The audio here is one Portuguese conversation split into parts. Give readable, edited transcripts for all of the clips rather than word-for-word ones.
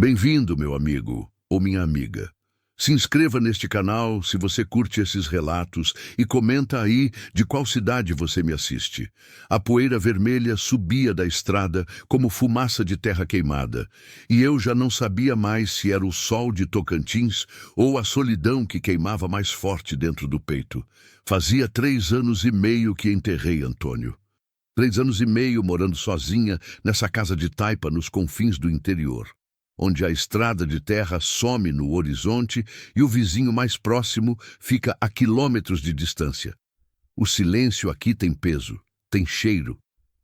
Bem-vindo, meu amigo ou minha amiga. Se inscreva neste canal se você curte esses relatos e comenta aí de qual cidade você me assiste. A poeira vermelha subia da estrada como fumaça de terra queimada, e eu já não sabia mais se era o sol de Tocantins ou a solidão que queimava mais forte dentro do peito. Fazia 3 anos e meio que enterrei Antônio. 3 anos e meio morando sozinha nessa casa de taipa nos confins do interior, onde a estrada de terra some no horizonte e o vizinho mais próximo fica a quilômetros de distância. O silêncio aqui tem peso, tem cheiro,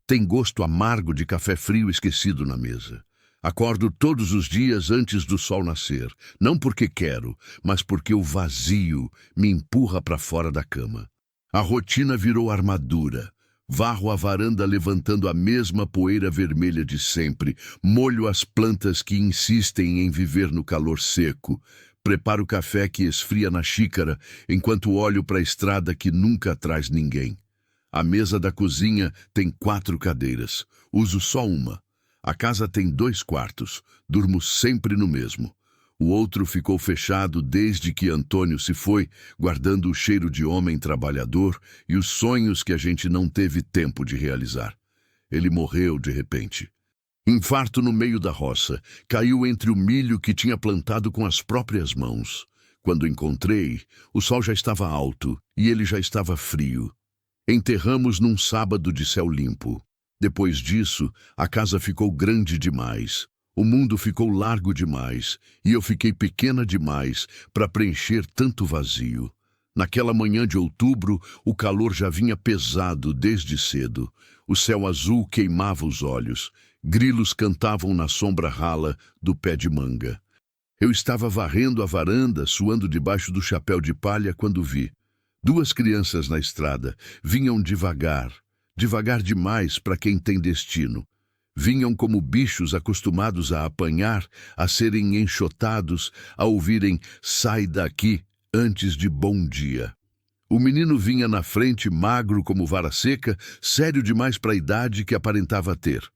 tem gosto amargo de café frio esquecido na mesa. Acordo todos os dias antes do sol nascer, não porque quero, mas porque o vazio me empurra para fora da cama. A rotina virou armadura. Varro a varanda levantando a mesma poeira vermelha de sempre, molho as plantas que insistem em viver no calor seco, preparo o café que esfria na xícara, enquanto olho para a estrada que nunca traz ninguém. A mesa da cozinha tem 4 cadeiras, uso só uma. A casa tem 2 quartos, durmo sempre no mesmo. O outro ficou fechado desde que Antônio se foi, guardando o cheiro de homem trabalhador e os sonhos que a gente não teve tempo de realizar. Ele morreu de repente. Infarto no meio da roça, caiu entre o milho que tinha plantado com as próprias mãos. Quando encontrei, o sol já estava alto e ele já estava frio. Enterramos num sábado de céu limpo. Depois disso, a casa ficou grande demais. O mundo ficou largo demais e eu fiquei pequena demais para preencher tanto vazio. Naquela manhã de outubro, o calor já vinha pesado desde cedo. O céu azul queimava os olhos. Grilos cantavam na sombra rala do pé de manga. Eu estava varrendo a varanda, suando debaixo do chapéu de palha, quando vi 2 crianças na estrada. Vinham devagar, devagar demais para quem tem destino. Vinham como bichos acostumados a apanhar, a serem enxotados, a ouvirem "sai daqui" antes de bom dia. O menino vinha na frente, magro como vara seca, sério demais para a idade que aparentava ter.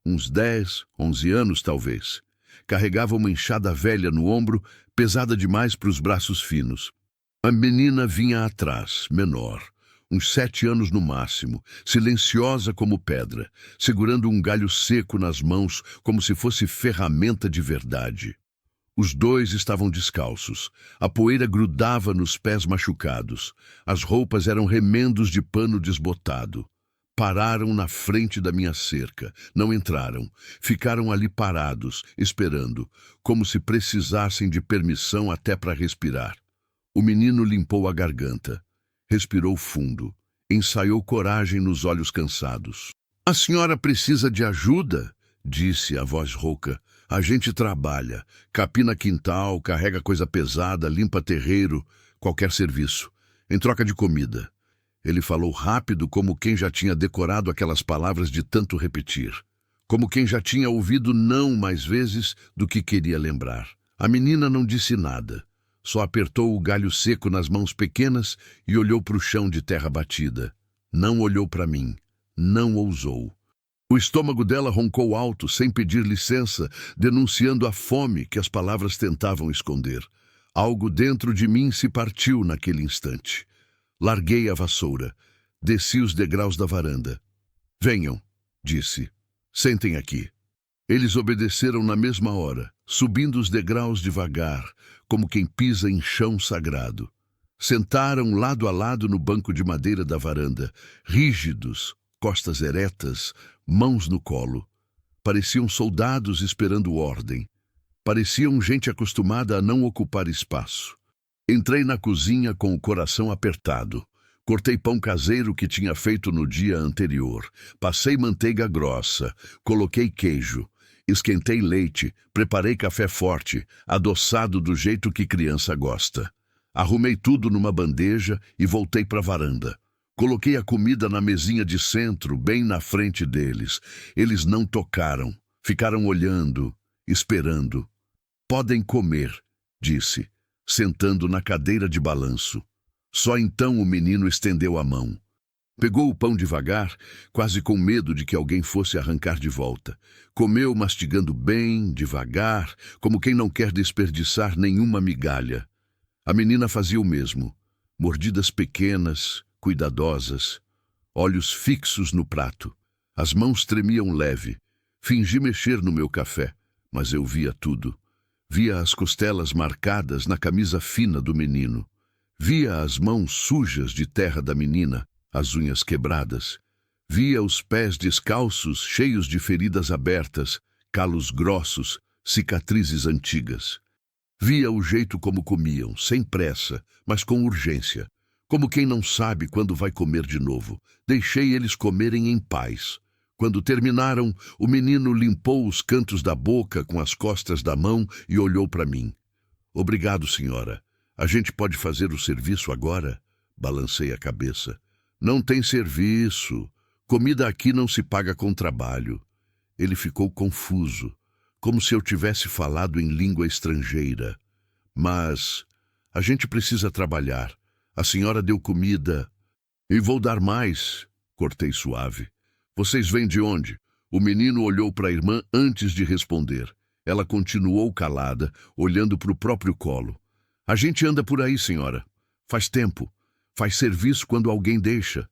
Uns 10, 11 anos talvez. Carregava uma enxada velha no ombro, pesada demais para os braços finos. A menina vinha atrás, menor. Uns 7 anos no máximo, silenciosa como pedra, segurando um galho seco nas mãos como se fosse ferramenta de verdade. Os 2 estavam descalços. A poeira grudava nos pés machucados. As roupas eram remendos de pano desbotado. Pararam na frente da minha cerca. Não entraram. Ficaram ali parados, esperando, como se precisassem de permissão até para respirar. O menino limpou a garganta. Respirou fundo, ensaiou coragem nos olhos cansados. "A senhora precisa de ajuda?" disse a voz rouca. "A gente trabalha, capina quintal, carrega coisa pesada, limpa terreiro, qualquer serviço, em troca de comida." Ele falou rápido, como quem já tinha decorado aquelas palavras de tanto repetir. Como quem já tinha ouvido não mais vezes do que queria lembrar. A menina não disse nada. Só apertou o galho seco nas mãos pequenas e olhou para o chão de terra batida. Não olhou para mim. Não ousou. O estômago dela roncou alto, sem pedir licença, denunciando a fome que as palavras tentavam esconder. Algo dentro de mim se partiu naquele instante. Larguei a vassoura. Desci os degraus da varanda. "Venham", disse. "Sentem aqui." Eles obedeceram na mesma hora, subindo os degraus devagar, como quem pisa em chão sagrado. Sentaram lado a lado no banco de madeira da varanda, rígidos, costas eretas, mãos no colo. Pareciam soldados esperando ordem. Pareciam gente acostumada a não ocupar espaço. Entrei na cozinha com o coração apertado. Cortei pão caseiro que tinha feito no dia anterior. Passei manteiga grossa. Coloquei queijo. Esquentei leite, preparei café forte, adoçado do jeito que criança gosta. Arrumei tudo numa bandeja e voltei para a varanda. Coloquei a comida na mesinha de centro, bem na frente deles. Eles não tocaram, ficaram olhando, esperando. "Podem comer", disse, sentando na cadeira de balanço. Só então o menino estendeu a mão. Pegou o pão devagar, quase com medo de que alguém fosse arrancar de volta. Comeu mastigando bem, devagar, como quem não quer desperdiçar nenhuma migalha. A menina fazia o mesmo. Mordidas pequenas, cuidadosas, olhos fixos no prato. As mãos tremiam leve. Fingi mexer no meu café, mas eu via tudo. Via as costelas marcadas na camisa fina do menino. Via as mãos sujas de terra da menina, as unhas quebradas. Via os pés descalços, cheios de feridas abertas, calos grossos, cicatrizes antigas. Via o jeito como comiam, sem pressa, mas com urgência. Como quem não sabe quando vai comer de novo. Deixei eles comerem em paz. Quando terminaram, o menino limpou os cantos da boca com as costas da mão e olhou para mim. Obrigado, senhora. A gente pode fazer o serviço agora? Balancei a cabeça. Não tem serviço. Comida aqui não se paga com trabalho. Ele ficou confuso, como se eu tivesse falado em língua estrangeira. Mas a gente precisa trabalhar. A senhora deu comida. E vou dar mais, cortei suave. Vocês vêm de onde? O menino olhou para a irmã antes de responder. Ela continuou calada, olhando para o próprio colo. A gente anda por aí, senhora. Faz tempo. Faz serviço quando alguém deixa.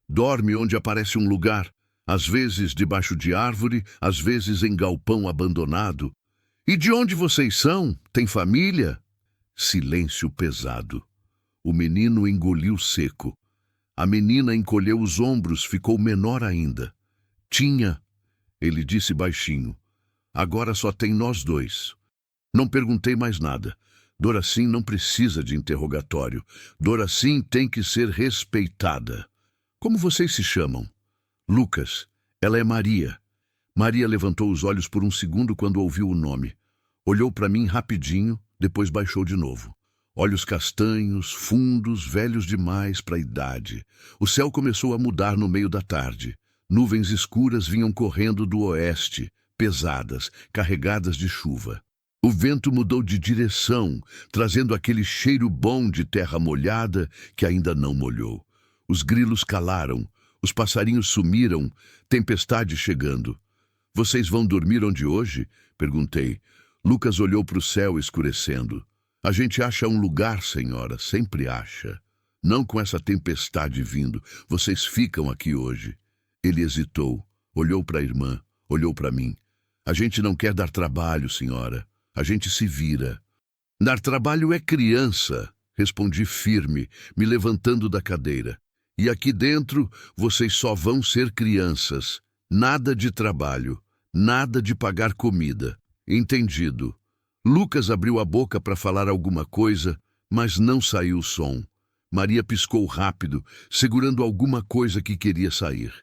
Dorme onde aparece um lugar. Às vezes debaixo de árvore, às vezes em galpão abandonado. E de onde vocês são? Tem família? Silêncio pesado. O menino engoliu seco. A menina encolheu os ombros, ficou menor ainda. Tinha, ele disse baixinho. Agora só tem nós dois. Não perguntei mais nada. Doracim não precisa de interrogatório. Doracim tem que ser respeitada. Como vocês se chamam? Lucas. Ela é Maria. Maria levantou os olhos por um segundo quando ouviu o nome. Olhou para mim rapidinho, depois baixou de novo. Olhos castanhos, fundos, velhos demais para a idade. O céu começou a mudar no meio da tarde. Nuvens escuras vinham correndo do oeste, pesadas, carregadas de chuva. O vento mudou de direção, trazendo aquele cheiro bom de terra molhada que ainda não molhou. Os grilos calaram, os passarinhos sumiram, tempestade chegando. Vocês vão dormir onde hoje? Perguntei. Lucas olhou para o céu escurecendo. A gente acha um lugar, senhora, sempre acha. Não com essa tempestade vindo. Vocês ficam aqui hoje. Ele hesitou, olhou para a irmã, olhou para mim. A gente não quer dar trabalho, senhora. A gente se vira. Dar trabalho é criança, respondi firme, me levantando da cadeira. E aqui dentro, vocês só vão ser crianças. Nada de trabalho, nada de pagar comida. Entendido. Lucas abriu a boca para falar alguma coisa, mas não saiu som. Maria piscou rápido, segurando alguma coisa que queria sair.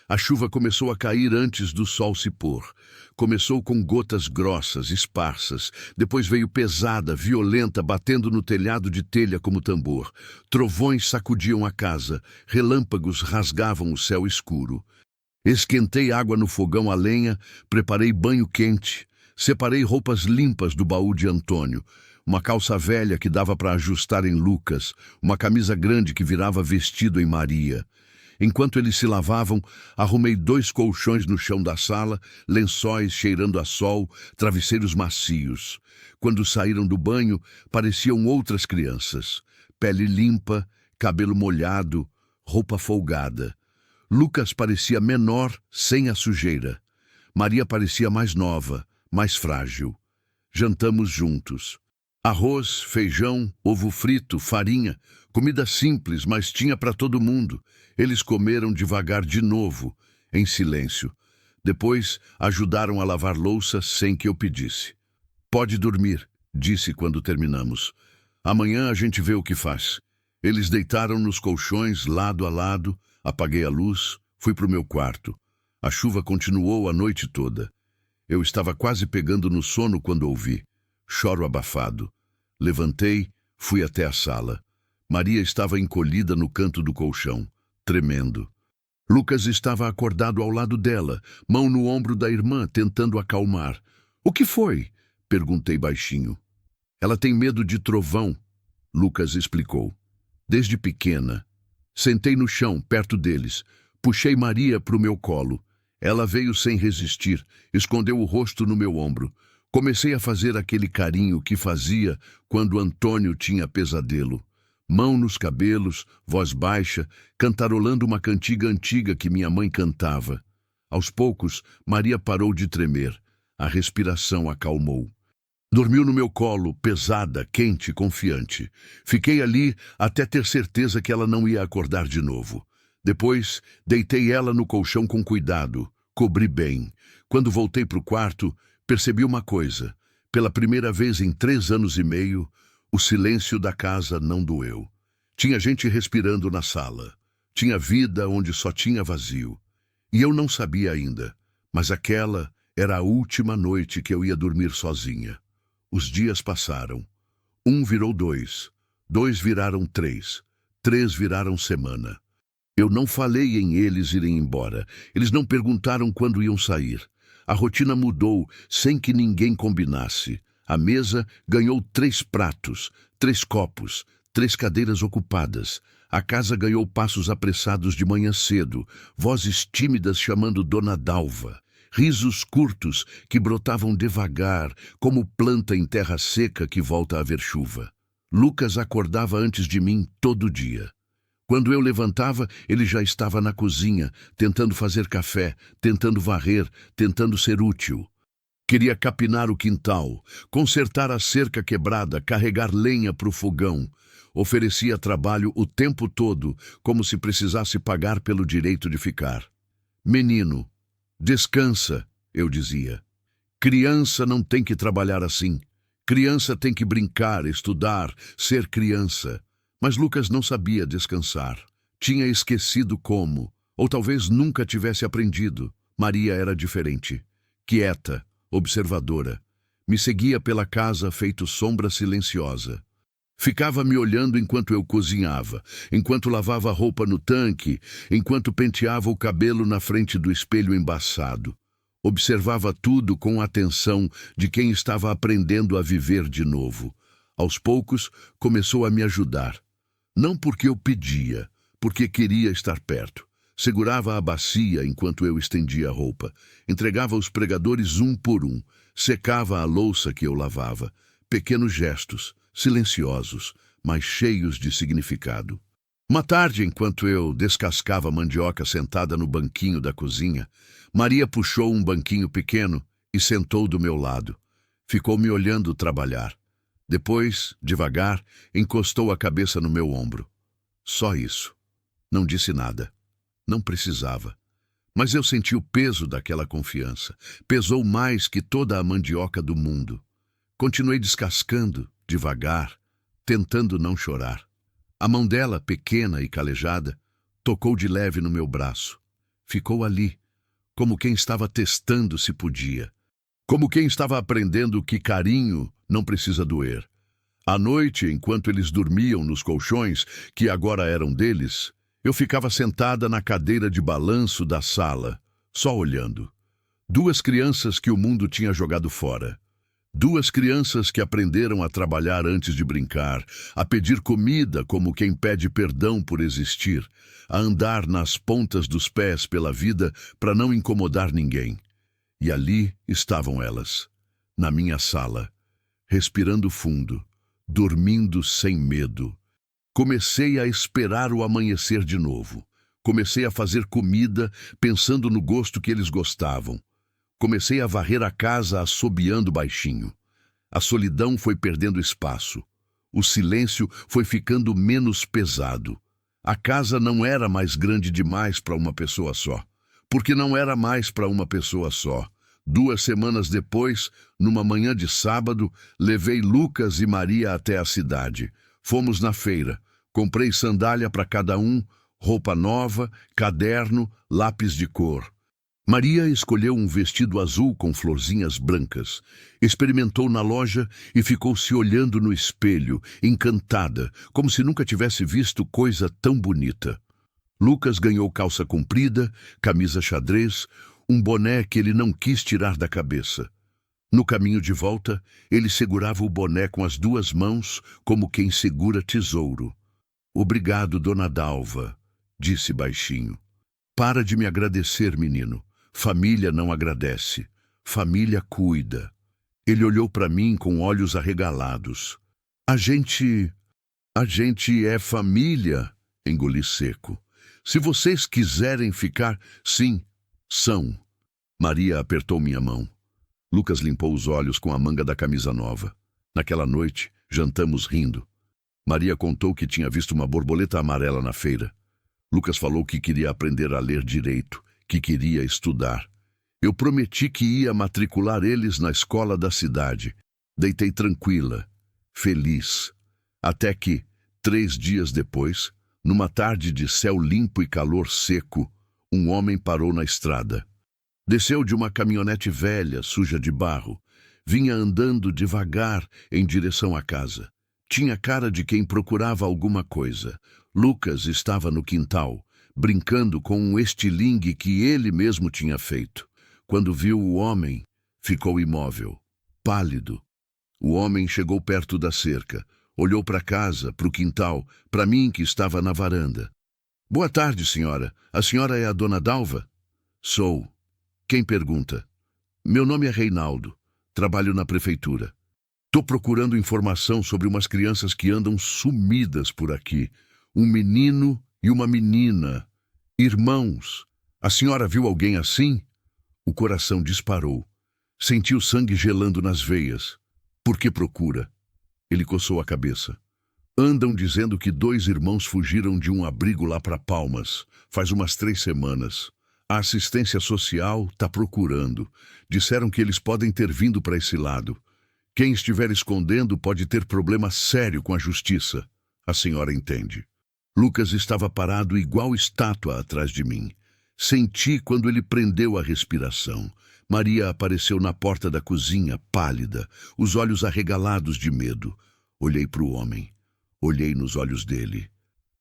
A chuva começou a cair antes do sol se pôr. Começou com gotas grossas, esparsas. Depois veio pesada, violenta, batendo no telhado de telha como tambor. Trovões sacudiam a casa. Relâmpagos rasgavam o céu escuro. Esquentei água no fogão a lenha, preparei banho quente. Separei roupas limpas do baú de Antônio. Uma calça velha que dava para ajustar em Lucas. Uma camisa grande que virava vestido em Maria. Enquanto eles se lavavam, arrumei 2 colchões no chão da sala, lençóis cheirando a sol, travesseiros macios. Quando saíram do banho, pareciam outras crianças. Pele limpa, cabelo molhado, roupa folgada. Lucas parecia menor, sem a sujeira. Maria parecia mais nova, mais frágil. Jantamos juntos. Arroz, feijão, ovo frito, farinha, comida simples, mas tinha para todo mundo. Eles comeram devagar de novo, em silêncio. Depois, ajudaram a lavar louça sem que eu pedisse. Pode dormir, disse quando terminamos. Amanhã a gente vê o que faz. Eles deitaram nos colchões, lado a lado, apaguei a luz, fui para o meu quarto. A chuva continuou a noite toda. Eu estava quase pegando no sono quando ouvi. Choro abafado. Levantei, fui até a sala. Maria estava encolhida no canto do colchão, tremendo. Lucas estava acordado ao lado dela, mão no ombro da irmã, tentando acalmar. O que foi? Perguntei baixinho. Ela tem medo de trovão, Lucas explicou. Desde pequena. Sentei no chão, perto deles. Puxei Maria para o meu colo. Ela veio sem resistir, escondeu o rosto no meu ombro. Comecei a fazer aquele carinho que fazia quando Antônio tinha pesadelo. Mão nos cabelos, voz baixa, cantarolando uma cantiga antiga que minha mãe cantava. Aos poucos, Maria parou de tremer. A respiração acalmou. Dormiu no meu colo, pesada, quente, confiante. Fiquei ali até ter certeza que ela não ia acordar de novo. Depois, deitei ela no colchão com cuidado, cobri bem. Quando voltei para o quarto, percebi uma coisa. Pela primeira vez em 3 anos e meio, o silêncio da casa não doeu. Tinha gente respirando na sala. Tinha vida onde só tinha vazio. E eu não sabia ainda, mas aquela era a última noite que eu ia dormir sozinha. Os dias passaram. 1 virou 2, 2 viraram 3, 3 viraram semana. Eu não falei em eles irem embora. Eles não perguntaram quando iam sair. A rotina mudou sem que ninguém combinasse. A mesa ganhou 3 pratos, 3 copos, 3 cadeiras ocupadas. A casa ganhou passos apressados de manhã cedo, vozes tímidas chamando Dona Dalva. Risos curtos que brotavam devagar, como planta em terra seca que volta a ver chuva. Lucas acordava antes de mim todo dia. Quando eu levantava, ele já estava na cozinha, tentando fazer café, tentando varrer, tentando ser útil. Queria capinar o quintal, consertar a cerca quebrada, carregar lenha para o fogão. Oferecia trabalho o tempo todo, como se precisasse pagar pelo direito de ficar. Menino, descansa, eu dizia. Criança não tem que trabalhar assim. Criança tem que brincar, estudar, ser criança. Mas Lucas não sabia descansar. Tinha esquecido como, ou talvez nunca tivesse aprendido. Maria era diferente. Quieta, observadora. Me seguia pela casa feito sombra silenciosa. Ficava me olhando enquanto eu cozinhava, enquanto lavava roupa no tanque, enquanto penteava o cabelo na frente do espelho embaçado. Observava tudo com atenção de quem estava aprendendo a viver de novo. Aos poucos, começou a me ajudar. Não porque eu pedia, porque queria estar perto. Segurava a bacia enquanto eu estendia a roupa. Entregava os pregadores um por um. Secava a louça que eu lavava. Pequenos gestos, silenciosos, mas cheios de significado. Uma tarde, enquanto eu descascava mandioca sentada no banquinho da cozinha, Maria puxou um banquinho pequeno e sentou do meu lado. Ficou me olhando trabalhar. Depois, devagar, encostou a cabeça no meu ombro. Só isso. Não disse nada. Não precisava. Mas eu senti o peso daquela confiança. Pesou mais que toda a mandioca do mundo. Continuei descascando, devagar, tentando não chorar. A mão dela, pequena e calejada, tocou de leve no meu braço. Ficou ali, como quem estava testando se podia. Como quem estava aprendendo que carinho não precisa doer. À noite, enquanto eles dormiam nos colchões, que agora eram deles, eu ficava sentada na cadeira de balanço da sala, só olhando. 2 crianças que o mundo tinha jogado fora. 2 crianças que aprenderam a trabalhar antes de brincar, a pedir comida como quem pede perdão por existir, a andar nas pontas dos pés pela vida para não incomodar ninguém. E ali estavam elas, na minha sala, respirando fundo, dormindo sem medo. Comecei a esperar o amanhecer de novo. Comecei a fazer comida, pensando no gosto que eles gostavam. Comecei a varrer a casa assobiando baixinho. A solidão foi perdendo espaço. O silêncio foi ficando menos pesado. A casa não era mais grande demais para uma pessoa só. Porque não era mais para uma pessoa só. 2 semanas depois, numa manhã de sábado, levei Lucas e Maria até a cidade. Fomos na feira. Comprei sandália para cada um, roupa nova, caderno, lápis de cor. Maria escolheu um vestido azul com florzinhas brancas. Experimentou na loja e ficou se olhando no espelho, encantada, como se nunca tivesse visto coisa tão bonita. Lucas ganhou calça comprida, camisa xadrez, um boné que ele não quis tirar da cabeça. No caminho de volta, ele segurava o boné com as 2 mãos, como quem segura tesouro. Obrigado, Dona Dalva, disse baixinho. Para de me agradecer, menino. Família não agradece. Família cuida. Ele olhou para mim com olhos arregalados. A gente é família, engoli seco. Se vocês quiserem ficar, sim, são. Maria apertou minha mão. Lucas limpou os olhos com a manga da camisa nova. Naquela noite, jantamos rindo. Maria contou que tinha visto uma borboleta amarela na feira. Lucas falou que queria aprender a ler direito, que queria estudar. Eu prometi que ia matricular eles na escola da cidade. Deitei tranquila, feliz. Até que, 3 dias depois, numa tarde de céu limpo e calor seco, um homem parou na estrada. Desceu de uma caminhonete velha, suja de barro. Vinha andando devagar em direção à casa. Tinha cara de quem procurava alguma coisa. Lucas estava no quintal, brincando com um estilingue que ele mesmo tinha feito. Quando viu o homem, ficou imóvel, pálido. O homem chegou perto da cerca, olhou para a casa, para o quintal, para mim que estava na varanda. Boa tarde, senhora. A senhora é a dona Dalva? Sou. Quem pergunta? Meu nome é Reinaldo. Trabalho na prefeitura. Tô procurando informação sobre umas crianças que andam sumidas por aqui. Um menino e uma menina. Irmãos. A senhora viu alguém assim? O coração disparou. Senti o sangue gelando nas veias. Por que procura? Ele coçou a cabeça. Andam dizendo que 2 irmãos fugiram de um abrigo lá para Palmas. Faz umas 3 semanas. A assistência social está procurando. Disseram que eles podem ter vindo para esse lado. Quem estiver escondendo pode ter problema sério com a justiça. A senhora entende. Lucas estava parado igual estátua atrás de mim. Senti quando ele prendeu a respiração. Maria apareceu na porta da cozinha, pálida, os olhos arregalados de medo. Olhei para o homem. Olhei nos olhos dele.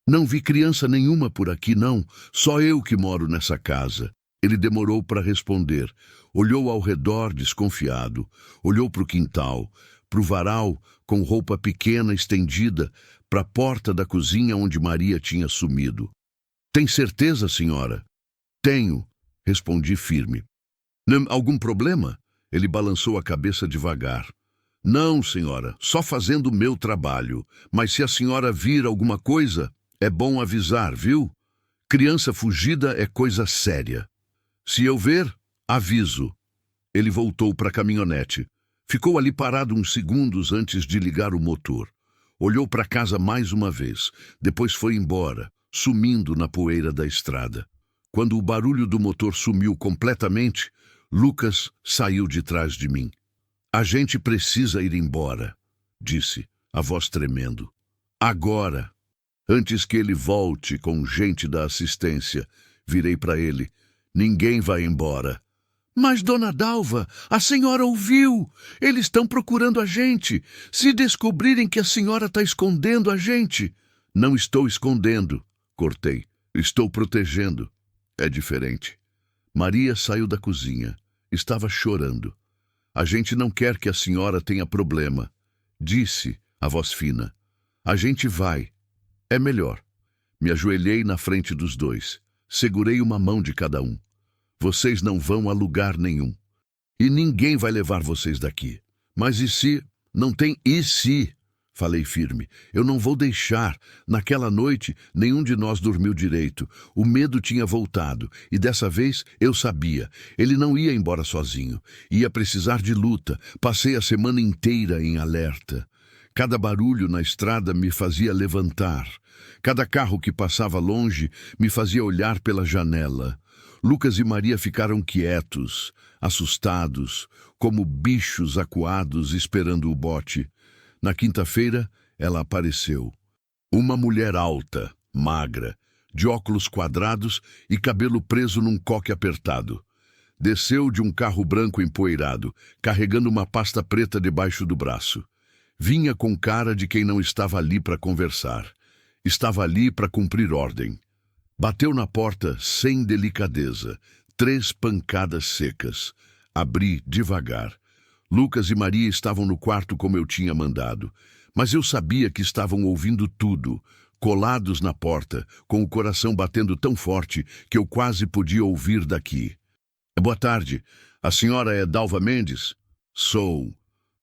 Não vi criança nenhuma por aqui, não. Só eu que moro nessa casa. Ele demorou para responder. Olhou ao redor, desconfiado. Olhou para o quintal, para o varal, com roupa pequena estendida, para a porta da cozinha onde Maria tinha sumido. Tem certeza, senhora? Tenho, respondi firme. Algum problema? Ele balançou a cabeça devagar. Não, senhora, só fazendo o meu trabalho. Mas se a senhora vir alguma coisa, é bom avisar, viu? Criança fugida é coisa séria. Se eu ver, aviso. Ele voltou para a caminhonete. Ficou ali parado uns segundos antes de ligar o motor. Olhou para casa mais uma vez. Depois foi embora, sumindo na poeira da estrada. Quando o barulho do motor sumiu completamente, Lucas saiu de trás de mim. A gente precisa ir embora, disse, a voz tremendo. Agora. Antes que ele volte com gente da assistência, virei para ele. Ninguém vai embora. Mas, dona Dalva, a senhora ouviu. Eles estão procurando a gente. Se descobrirem que a senhora está escondendo a gente. Não estou escondendo, cortei. Estou protegendo. É diferente. Maria saiu da cozinha. Estava chorando. A gente não quer que a senhora tenha problema. Disse, a voz fina. A gente vai. É melhor. Me ajoelhei na frente dos 2. Segurei uma mão de cada um. Vocês não vão a lugar nenhum. E ninguém vai levar vocês daqui. Mas e se? Não tem e se? Falei firme. Eu não vou deixar. Naquela noite, nenhum de nós dormiu direito. O medo tinha voltado. E dessa vez, eu sabia. Ele não ia embora sozinho. Ia precisar de luta. Passei a semana inteira em alerta. Cada barulho na estrada me fazia levantar. Cada carro que passava longe me fazia olhar pela janela. Lucas e Maria ficaram quietos, assustados, como bichos acuados esperando o bote. Na quinta-feira, ela apareceu. Uma mulher alta, magra, de óculos quadrados e cabelo preso num coque apertado. Desceu de um carro branco empoeirado, carregando uma pasta preta debaixo do braço. Vinha com cara de quem não estava ali para conversar. Estava ali para cumprir ordem. Bateu na porta sem delicadeza. 3 pancadas secas. Abri devagar. Lucas e Maria estavam no quarto como eu tinha mandado. Mas eu sabia que estavam ouvindo tudo. colados na porta, com o coração batendo tão forte que eu quase podia ouvir daqui. Boa tarde. A senhora é Dalva Mendes? Sou.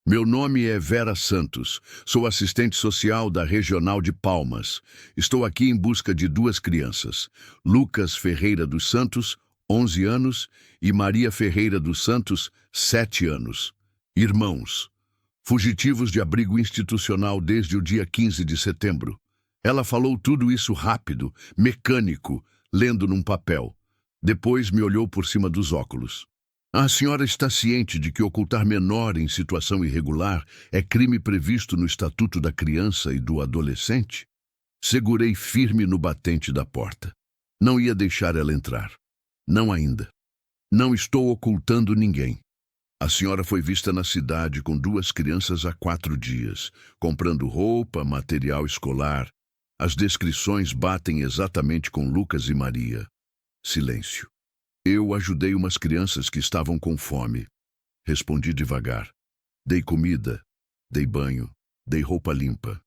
Meu nome é Vera Santos. Sou assistente social da Regional de Palmas. Estou aqui em busca de duas crianças. Lucas Ferreira dos Santos, 11 anos, e Maria Ferreira dos Santos, 7 anos. Irmãos. Fugitivos de abrigo institucional desde o dia 15 de setembro. Ela falou tudo isso rápido, mecânico, lendo num papel. Depois me olhou por cima dos óculos. A senhora está ciente de que ocultar menor em situação irregular é crime previsto no Estatuto da Criança e do Adolescente? Segurei firme no batente da porta. Não ia deixar ela entrar. Não ainda. Não estou ocultando ninguém. A senhora foi vista na cidade com duas crianças há 4 dias, comprando roupa, material escolar. As descrições batem exatamente com Lucas e Maria. Silêncio. Eu ajudei umas crianças que estavam com fome. Respondi devagar. Dei comida, dei banho, dei roupa limpa.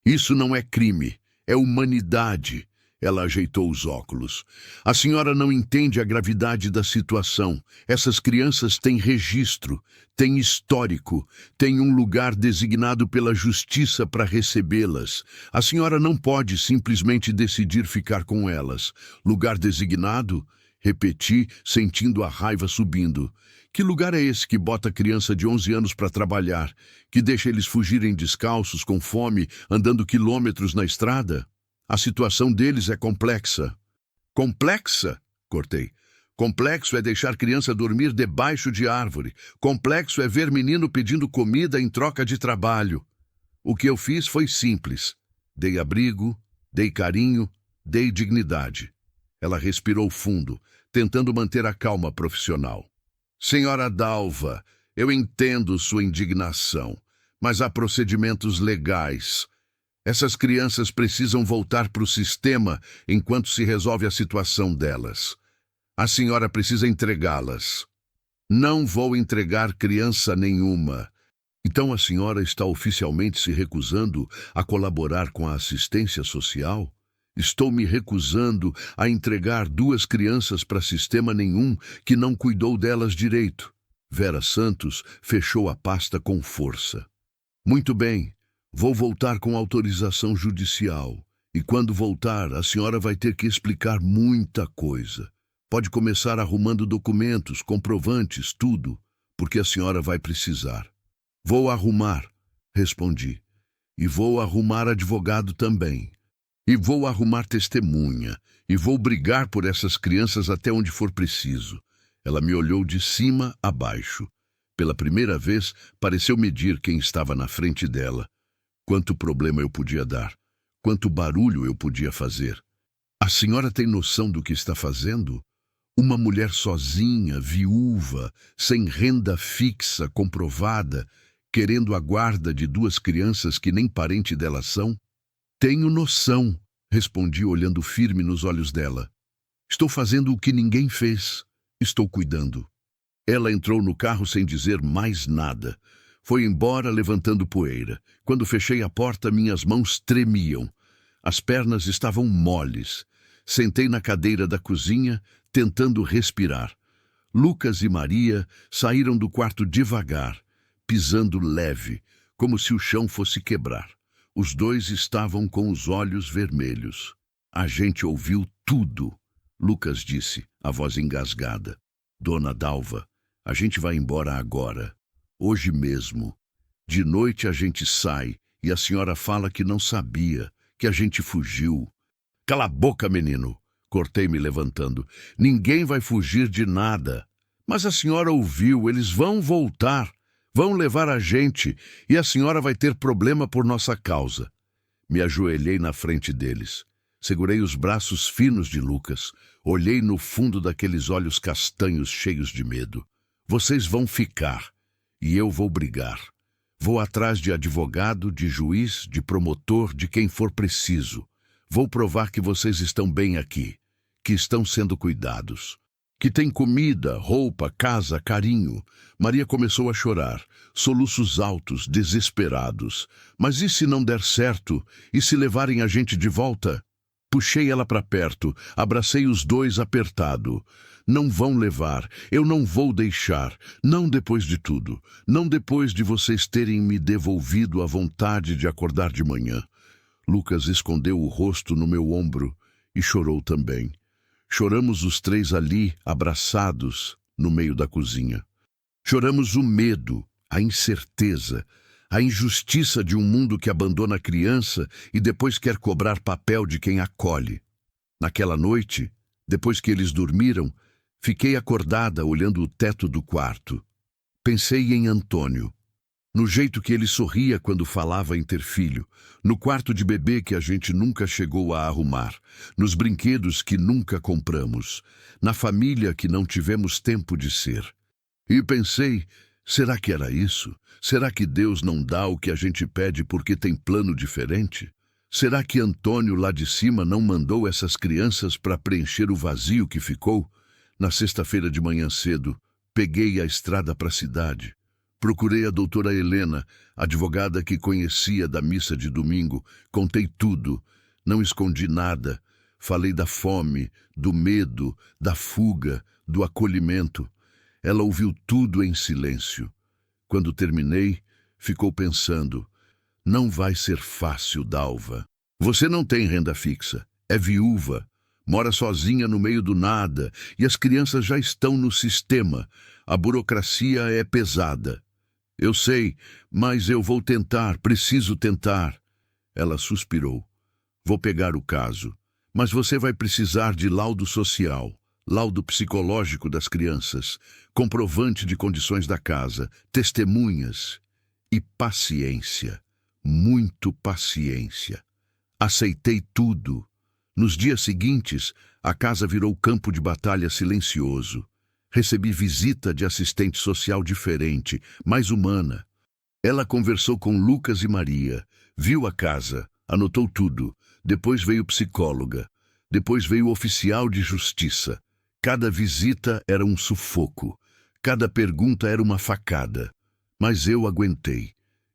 Isso não é crime, é humanidade. Ela ajeitou os óculos. A senhora não entende a gravidade da situação. Essas crianças têm registro, têm histórico, têm um lugar designado pela justiça para recebê-las. A senhora não pode simplesmente decidir ficar com elas. Lugar designado? Repeti, sentindo a raiva subindo. Que lugar é esse que bota a criança de 11 anos para trabalhar? Que deixa eles fugirem descalços, com fome, andando quilômetros na estrada? A situação deles é complexa. Complexa? Cortei. Complexo é deixar criança dormir debaixo de árvore. Complexo é ver menino pedindo comida em troca de trabalho. O que eu fiz foi simples. Dei abrigo, dei carinho, dei dignidade. Ela respirou fundo, tentando manter a calma profissional. Senhora Dalva, eu entendo sua indignação, mas há procedimentos legais. Essas crianças precisam voltar para o sistema enquanto se resolve a situação delas. A senhora precisa entregá-las. Não vou entregar criança nenhuma. Então a senhora está oficialmente se recusando a colaborar com a assistência social? Estou me recusando a entregar 2 crianças para sistema nenhum que não cuidou delas direito. Vera Santos fechou a pasta com força. Muito bem, vou voltar com autorização judicial. E quando voltar, a senhora vai ter que explicar muita coisa. Pode começar arrumando documentos, comprovantes, tudo, porque a senhora vai precisar. Vou arrumar, respondi. E vou arrumar advogado também. E vou arrumar testemunha, e vou brigar por essas crianças até onde for preciso. Ela me olhou de cima a baixo. Pela primeira vez, pareceu medir quem estava na frente dela. Quanto problema eu podia dar, quanto barulho eu podia fazer. A senhora tem noção do que está fazendo? Uma mulher sozinha, viúva, sem renda fixa comprovada, querendo a guarda de 2 crianças que nem parente dela são? Tenho noção, respondi olhando firme nos olhos dela. Estou fazendo o que ninguém fez. Estou cuidando. Ela entrou no carro sem dizer mais nada. Foi embora levantando poeira. Quando fechei a porta, minhas mãos tremiam. As pernas estavam moles. Sentei na cadeira da cozinha, tentando respirar. Lucas e Maria saíram do quarto devagar, pisando leve, como se o chão fosse quebrar. Os 2 estavam com os olhos vermelhos. A gente ouviu tudo. Lucas disse, a voz engasgada. Dona Dalva, a gente vai embora agora. Hoje mesmo. De noite a gente sai e a senhora fala que não sabia, que a gente fugiu. Cala a boca, menino! Cortei me levantando. Ninguém vai fugir de nada. Mas a senhora ouviu, eles vão voltar. Vão levar a gente e a senhora vai ter problema por nossa causa. Me ajoelhei na frente deles. Segurei os braços finos de Lucas. Olhei no fundo daqueles olhos castanhos cheios de medo. Vocês vão ficar e eu vou brigar. Vou atrás de advogado, de juiz, de promotor, de quem for preciso. Vou provar que vocês estão bem aqui, que estão sendo cuidados. que tem comida, roupa, casa, carinho. Maria começou a chorar, soluços altos, desesperados. Mas e se não der certo? E se levarem a gente de volta? Puxei ela para perto, abracei os dois apertado. Não vão levar, eu não vou deixar, não depois de tudo, não depois de vocês terem me devolvido a vontade de acordar de manhã. Lucas escondeu o rosto no meu ombro e chorou também. Choramos os três ali, abraçados, no meio da cozinha. Choramos o medo, a incerteza, a injustiça de um mundo que abandona a criança e depois quer cobrar papel de quem acolhe. Naquela noite, depois que eles dormiram, fiquei acordada olhando o teto do quarto. Pensei em Antônio, no jeito que ele sorria quando falava em ter filho, no quarto de bebê que a gente nunca chegou a arrumar, nos brinquedos que nunca compramos, na família que não tivemos tempo de ser. E pensei, será que era isso? Será que Deus não dá o que a gente pede porque tem plano diferente? Será que Antônio lá de cima não mandou essas crianças para preencher o vazio que ficou? Na sexta-feira de manhã cedo, peguei a estrada para a cidade. Procurei a doutora Helena, advogada que conhecia da missa de domingo. Contei tudo, não escondi nada. Falei da fome, do medo, da fuga, do acolhimento. Ela ouviu tudo em silêncio. Quando terminei, ficou pensando: não vai ser fácil, Dalva. Você não tem renda fixa, é viúva, mora sozinha no meio do nada e as crianças já estão no sistema. A burocracia é pesada. Eu sei, mas eu vou tentar, preciso tentar. Ela suspirou. Vou pegar o caso, mas você vai precisar de laudo social, laudo psicológico das crianças, comprovante de condições da casa, testemunhas e paciência, muito paciência. Aceitei tudo. Nos dias seguintes, a casa virou campo de batalha silencioso. Recebi visita de assistente social diferente, mais humana. Ela conversou com Lucas e Maria, viu a casa, anotou tudo. Depois veio psicóloga. Depois veio oficial de justiça. Cada visita era um sufoco. Cada pergunta era uma facada. Mas eu aguentei.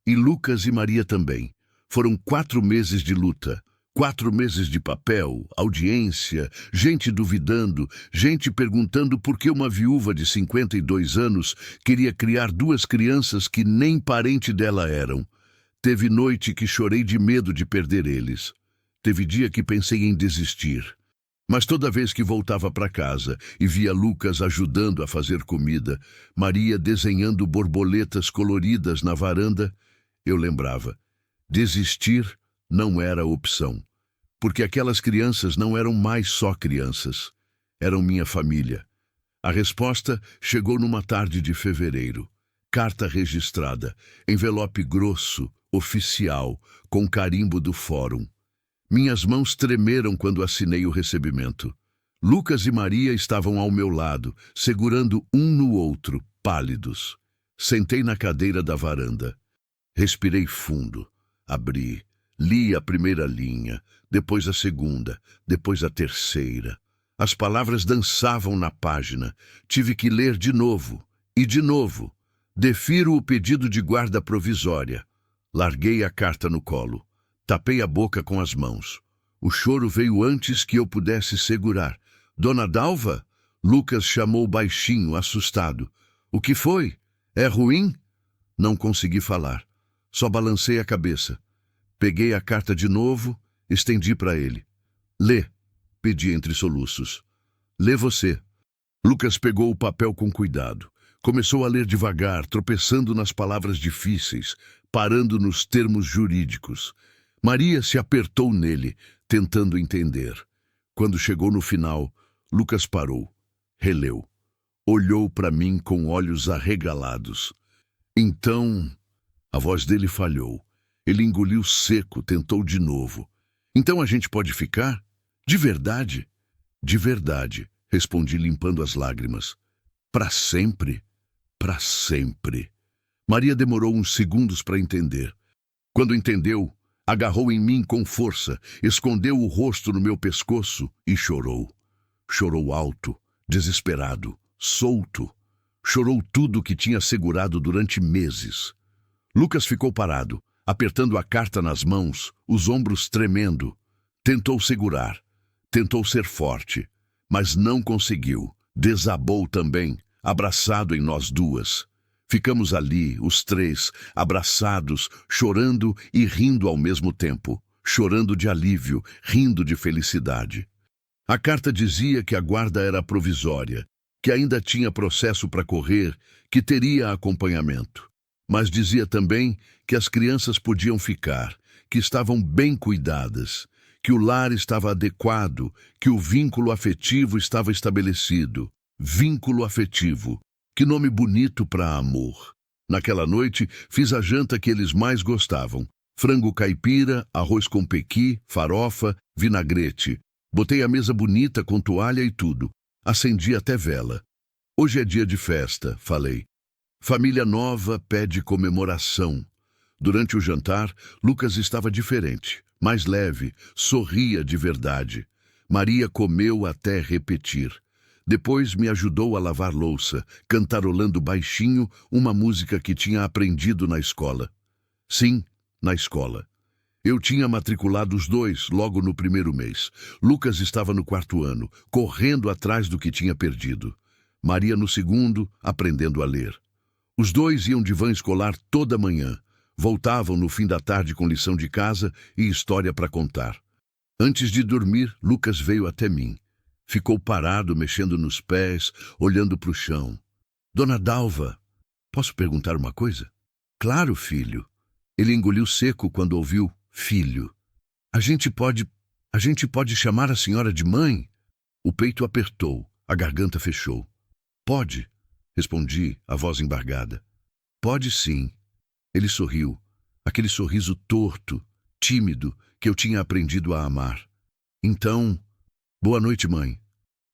E Lucas e Maria também. Foram 4 meses de luta. 4 meses de papel, audiência, gente duvidando, gente perguntando por que uma viúva de 52 anos queria criar 2 crianças que nem parente dela eram. Teve noite que chorei de medo de perder eles. Teve dia que pensei em desistir. Mas toda vez que voltava para casa e via Lucas ajudando a fazer comida, Maria desenhando borboletas coloridas na varanda, eu lembrava, desistir não era opção. Porque aquelas crianças não eram mais só crianças. Eram minha família. A resposta chegou numa tarde de fevereiro. Carta registrada, envelope grosso, oficial, com carimbo do fórum. Minhas mãos tremeram quando assinei o recebimento. Lucas e Maria estavam ao meu lado, segurando um no outro, pálidos. Sentei na cadeira da varanda. Respirei fundo. Abri. Li a primeira linha, depois a segunda, depois a terceira. As palavras dançavam na página. Tive que ler de novo. E de novo. Defiro o pedido de guarda provisória. Larguei a carta no colo. Tapei a boca com as mãos. O choro veio antes que eu pudesse segurar. Dona Dalva? Lucas chamou baixinho, assustado. O que foi? É ruim? Não consegui falar. Só balancei a cabeça. Peguei a carta de novo, estendi para ele. Lê, pedi entre soluços. Lê você. Lucas pegou o papel com cuidado. Começou a ler devagar, tropeçando nas palavras difíceis, parando nos termos jurídicos. Maria se apertou nele, tentando entender. Quando chegou no final, Lucas parou, releu. Olhou para mim com olhos arregalados. Então, a voz dele falhou. Ele engoliu seco, tentou de novo. Então a gente pode ficar? De verdade? De verdade, respondi limpando as lágrimas. Para sempre? Para sempre. Maria demorou uns segundos para entender. Quando entendeu, agarrou em mim com força, escondeu o rosto no meu pescoço e chorou. Chorou alto, desesperado, solto. Chorou tudo o que tinha segurado durante meses. Lucas ficou parado, apertando a carta nas mãos, os ombros tremendo. Tentou segurar, tentou ser forte, mas não conseguiu. Desabou também, abraçado em nós duas. Ficamos ali, os três, abraçados, chorando e rindo ao mesmo tempo. Chorando de alívio, rindo de felicidade. A carta dizia que a guarda era provisória, que ainda tinha processo para correr, que teria acompanhamento. Mas dizia também que as crianças podiam ficar, que estavam bem cuidadas, que o lar estava adequado, que o vínculo afetivo estava estabelecido. Vínculo afetivo. Que nome bonito para amor. Naquela noite, fiz a janta que eles mais gostavam. Frango caipira, arroz com pequi, farofa, vinagrete. Botei a mesa bonita com toalha e tudo. Acendi até vela. Hoje é dia de festa, falei. Família nova pede comemoração. Durante o jantar, Lucas estava diferente, mais leve, sorria de verdade. Maria comeu até repetir. Depois me ajudou a lavar louça, cantarolando baixinho uma música que tinha aprendido na escola. Sim, na escola. Eu tinha matriculado os dois logo no primeiro mês. Lucas estava no 4º ano, correndo atrás do que tinha perdido. Maria no 2º, aprendendo a ler. Os dois iam de van escolar toda manhã. Voltavam no fim da tarde com lição de casa e história para contar. Antes de dormir, Lucas veio até mim. Ficou parado, mexendo nos pés, olhando para o chão. Dona Dalva, posso perguntar uma coisa? Claro, filho. Ele engoliu seco quando ouviu filho. A gente pode chamar a senhora de mãe? O peito apertou, a garganta fechou. Pode, respondi, a voz embargada. Pode sim. Ele sorriu, aquele sorriso torto, tímido, que eu tinha aprendido a amar. Então, boa noite, mãe.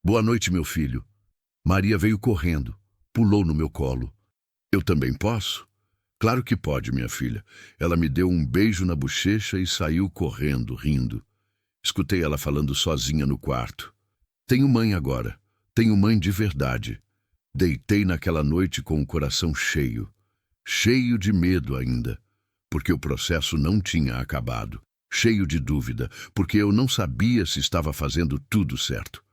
Boa noite, meu filho. Maria veio correndo, pulou no meu colo. Eu também posso? Claro que pode, minha filha. Ela me deu um beijo na bochecha e saiu correndo, rindo. Escutei ela falando sozinha no quarto. Tenho mãe agora. Tenho mãe de verdade. Deitei naquela noite com o coração cheio. Cheio de medo ainda, porque o processo não tinha acabado. Cheio de dúvida, porque eu não sabia se estava fazendo tudo certo.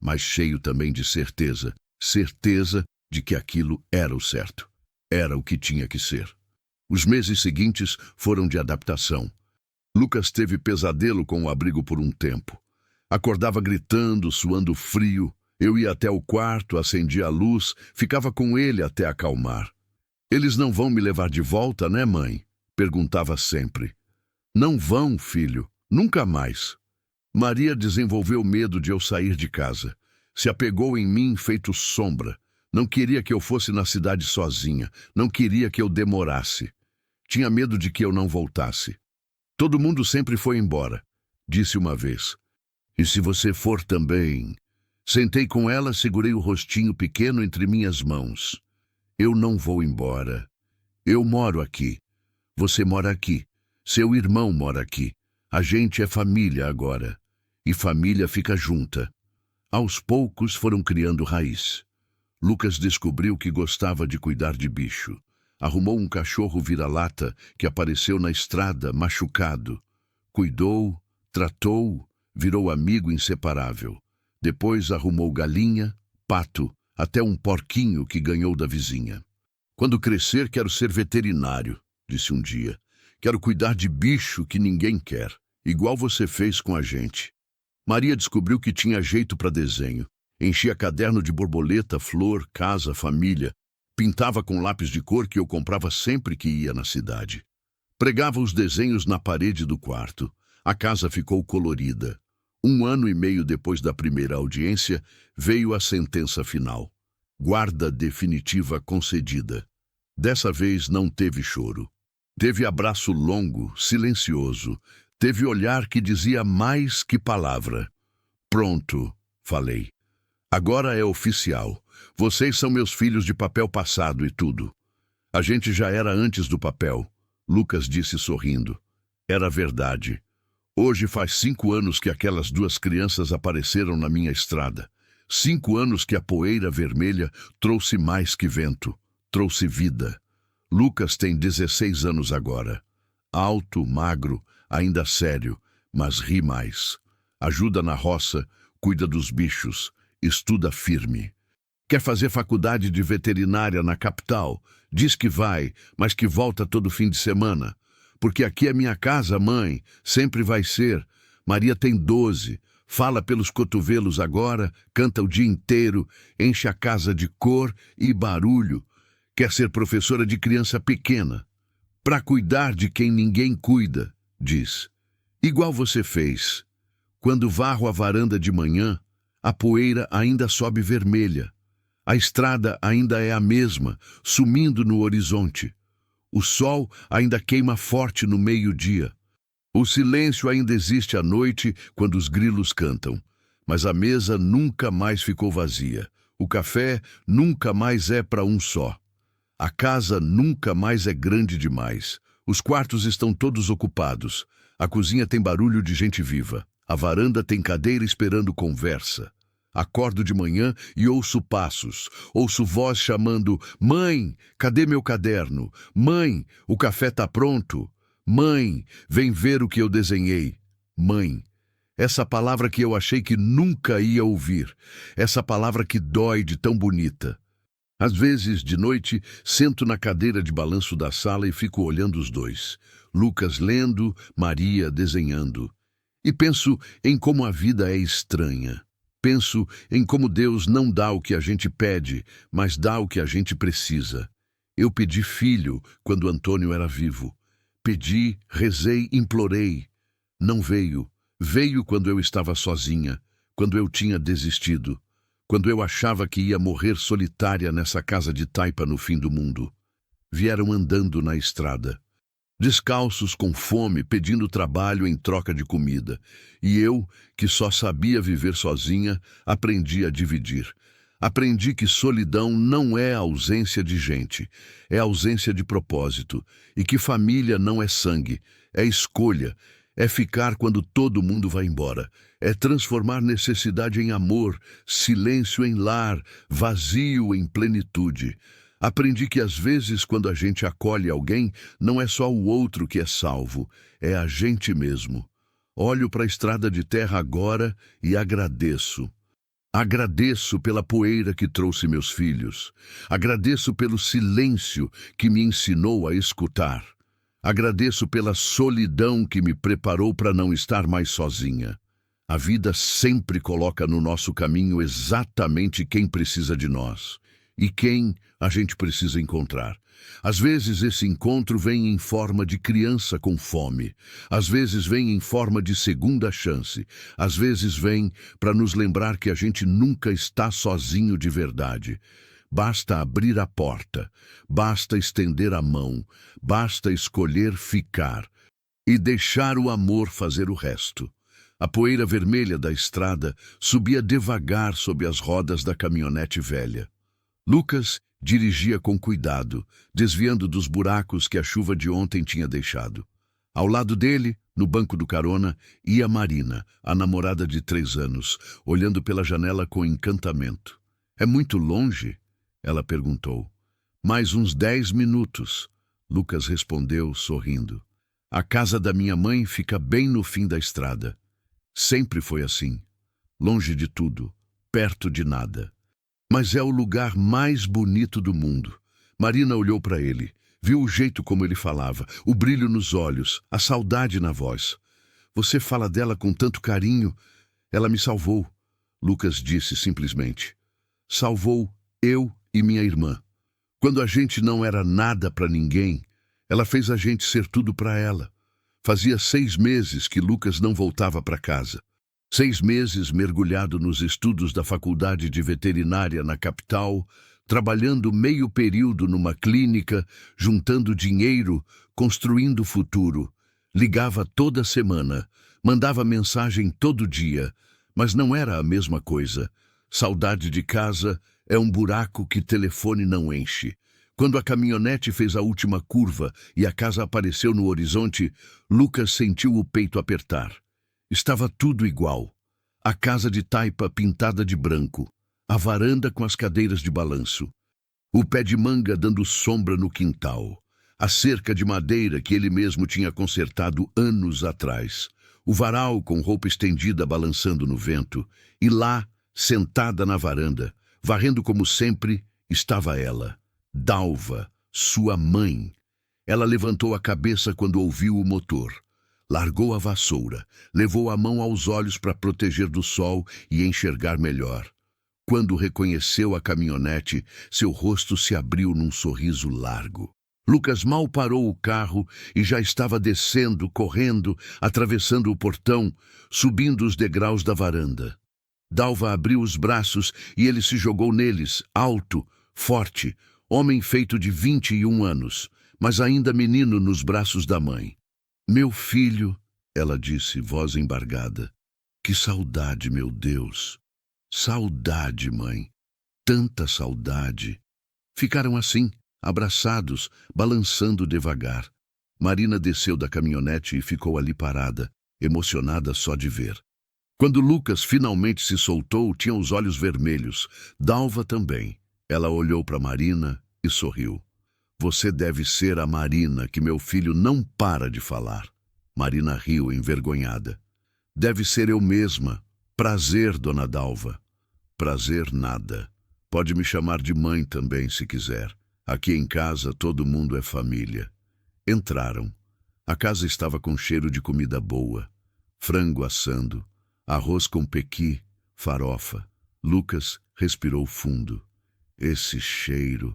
Mas cheio também de certeza. Certeza de que aquilo era o certo. Era o que tinha que ser. Os meses seguintes foram de adaptação. Lucas teve pesadelo com o abrigo por um tempo. Acordava gritando, suando frio. Eu ia até o quarto, acendia a luz, ficava com ele até acalmar. Eles não vão me levar de volta, né, mãe? Perguntava sempre. Não vão, filho. Nunca mais. Maria desenvolveu medo de eu sair de casa. Se apegou em mim feito sombra. Não queria que eu fosse na cidade sozinha. Não queria que eu demorasse. Tinha medo de que eu não voltasse. Todo mundo sempre foi embora, disse uma vez. E se você for também? Sentei com ela, segurei o rostinho pequeno entre minhas mãos. Eu não vou embora. Eu moro aqui. Você mora aqui. Seu irmão mora aqui. A gente é família agora. E família fica junta. Aos poucos foram criando raiz. Lucas descobriu que gostava de cuidar de bicho. Arrumou um cachorro vira-lata que apareceu na estrada, machucado. Cuidou, tratou, virou amigo inseparável. Depois arrumou galinha, pato, até um porquinho que ganhou da vizinha. Quando crescer, quero ser veterinário, disse um dia. Quero cuidar de bicho que ninguém quer, igual você fez com a gente. Maria descobriu que tinha jeito para desenho. Enchia caderno de borboleta, flor, casa, família. Pintava com lápis de cor que eu comprava sempre que ia na cidade. Pregava os desenhos na parede do quarto. A casa ficou colorida. 1 ano e meio depois da primeira audiência, veio a sentença final. Guarda definitiva concedida. Dessa vez não teve choro. Teve abraço longo, silencioso. Teve olhar que dizia mais que palavra. Pronto, falei. Agora é oficial. Vocês são meus filhos de papel passado e tudo. A gente já era antes do papel, Lucas disse sorrindo. Era verdade. Hoje faz 5 anos que aquelas 2 crianças apareceram na minha estrada. 5 anos que a poeira vermelha trouxe mais que vento, trouxe vida. Lucas tem 16 anos agora. Alto, magro, ainda sério, mas ri mais. Ajuda na roça, cuida dos bichos, estuda firme. Quer fazer faculdade de veterinária na capital. Diz que vai, mas que volta todo fim de semana. Porque aqui é minha casa, mãe, sempre vai ser. Maria tem 12, fala pelos cotovelos agora, canta o dia inteiro, enche a casa de cor e barulho. Quer ser professora de criança pequena. Para cuidar de quem ninguém cuida, diz. Igual você fez. Quando varro a varanda de manhã, a poeira ainda sobe vermelha. A estrada ainda é a mesma, sumindo no horizonte. O sol ainda queima forte no meio-dia. O silêncio ainda existe à noite quando os grilos cantam. Mas a mesa nunca mais ficou vazia. O café nunca mais é para um só. A casa nunca mais é grande demais. Os quartos estão todos ocupados. A cozinha tem barulho de gente viva. A varanda tem cadeira esperando conversa. Acordo de manhã e ouço passos. Ouço voz chamando: "Mãe, cadê meu caderno? Mãe, o café tá pronto. Mãe, vem ver o que eu desenhei." Mãe. Essa palavra que eu achei que nunca ia ouvir. Essa palavra que dói de tão bonita. Às vezes, de noite, sento na cadeira de balanço da sala e fico olhando os dois. Lucas lendo, Maria desenhando. E penso em como a vida é estranha. Penso em como Deus não dá o que a gente pede, mas dá o que a gente precisa. Eu pedi filho quando Antônio era vivo. Pedi, rezei, implorei. Não veio. Veio quando eu estava sozinha, quando eu tinha desistido. Quando eu achava que ia morrer solitária nessa casa de taipa no fim do mundo. Vieram andando na estrada. Descalços, com fome, pedindo trabalho em troca de comida. E eu, que só sabia viver sozinha, aprendi a dividir. Aprendi que solidão não é ausência de gente, é ausência de propósito. E que família não é sangue, é escolha. É ficar quando todo mundo vai embora. É transformar necessidade em amor, silêncio em lar, vazio em plenitude. Aprendi que às vezes, quando a gente acolhe alguém, não é só o outro que é salvo, é a gente mesmo. Olho para a estrada de terra agora e agradeço. Agradeço pela poeira que trouxe meus filhos. Agradeço pelo silêncio que me ensinou a escutar. Agradeço pela solidão que me preparou para não estar mais sozinha. A vida sempre coloca no nosso caminho exatamente quem precisa de nós e quem a gente precisa encontrar. Às vezes esse encontro vem em forma de criança com fome. Às vezes vem em forma de segunda chance. Às vezes vem para nos lembrar que a gente nunca está sozinho de verdade. Basta abrir a porta, basta estender a mão, basta escolher ficar e deixar o amor fazer o resto. A poeira vermelha da estrada subia devagar sob as rodas da caminhonete velha. Lucas dirigia com cuidado, desviando dos buracos que a chuva de ontem tinha deixado. Ao lado dele, no banco do carona, ia Marina, a namorada de 3 anos, olhando pela janela com encantamento. "É muito longe?" ela perguntou. "Mais uns 10 minutos, Lucas respondeu, sorrindo. "A casa da minha mãe fica bem no fim da estrada. Sempre foi assim, longe de tudo, perto de nada. Mas é o lugar mais bonito do mundo." Marina olhou para ele, viu o jeito como ele falava, o brilho nos olhos, a saudade na voz. "Você fala dela com tanto carinho. Ela me salvou." Lucas disse simplesmente. "Salvou eu e minha irmã. Quando a gente não era nada para ninguém, ela fez a gente ser tudo para ela." Fazia 6 meses que Lucas não voltava para casa. 6 meses mergulhado nos estudos da faculdade de veterinária na capital, trabalhando meio período numa clínica, juntando dinheiro, construindo o futuro. Ligava toda semana, mandava mensagem todo dia, mas não era a mesma coisa. Saudade de casa é um buraco que telefone não enche. Quando a caminhonete fez a última curva e a casa apareceu no horizonte, Lucas sentiu o peito apertar. Estava tudo igual. A casa de taipa pintada de branco. a varanda com as cadeiras de balanço, o pé de manga dando sombra no quintal, a cerca de madeira que ele mesmo tinha consertado anos atrás, o varal com roupa estendida balançando no vento, e lá, sentada na varanda, varrendo como sempre, estava ela, Dalva, sua mãe. Ela levantou a cabeça quando ouviu o motor. Largou a vassoura, levou a mão aos olhos para proteger do sol e enxergar melhor. Quando reconheceu a caminhonete, seu rosto se abriu num sorriso largo. Lucas mal parou o carro e já estava descendo, correndo, atravessando o portão, subindo os degraus da varanda. Dalva abriu os braços e ele se jogou neles, alto, forte, homem feito de 21 anos, mas ainda menino nos braços da mãe. Meu filho, ela disse, voz embargada. Que saudade, meu Deus. Saudade, mãe. Tanta saudade. Ficaram assim, abraçados, balançando devagar. Marina desceu da caminhonete e ficou ali parada, emocionada só de ver. Quando Lucas finalmente se soltou, tinha os olhos vermelhos. Dalva também. Ela olhou para Marina e sorriu. Você deve ser a Marina que meu filho não para de falar. Marina riu, envergonhada. Deve ser eu mesma. Prazer, dona Dalva. Prazer nada. Pode me chamar de mãe também, se quiser. Aqui em casa todo mundo é família. Entraram. A casa estava com cheiro de comida boa. Frango assando, arroz com pequi, farofa. Lucas respirou fundo. Esse cheiro...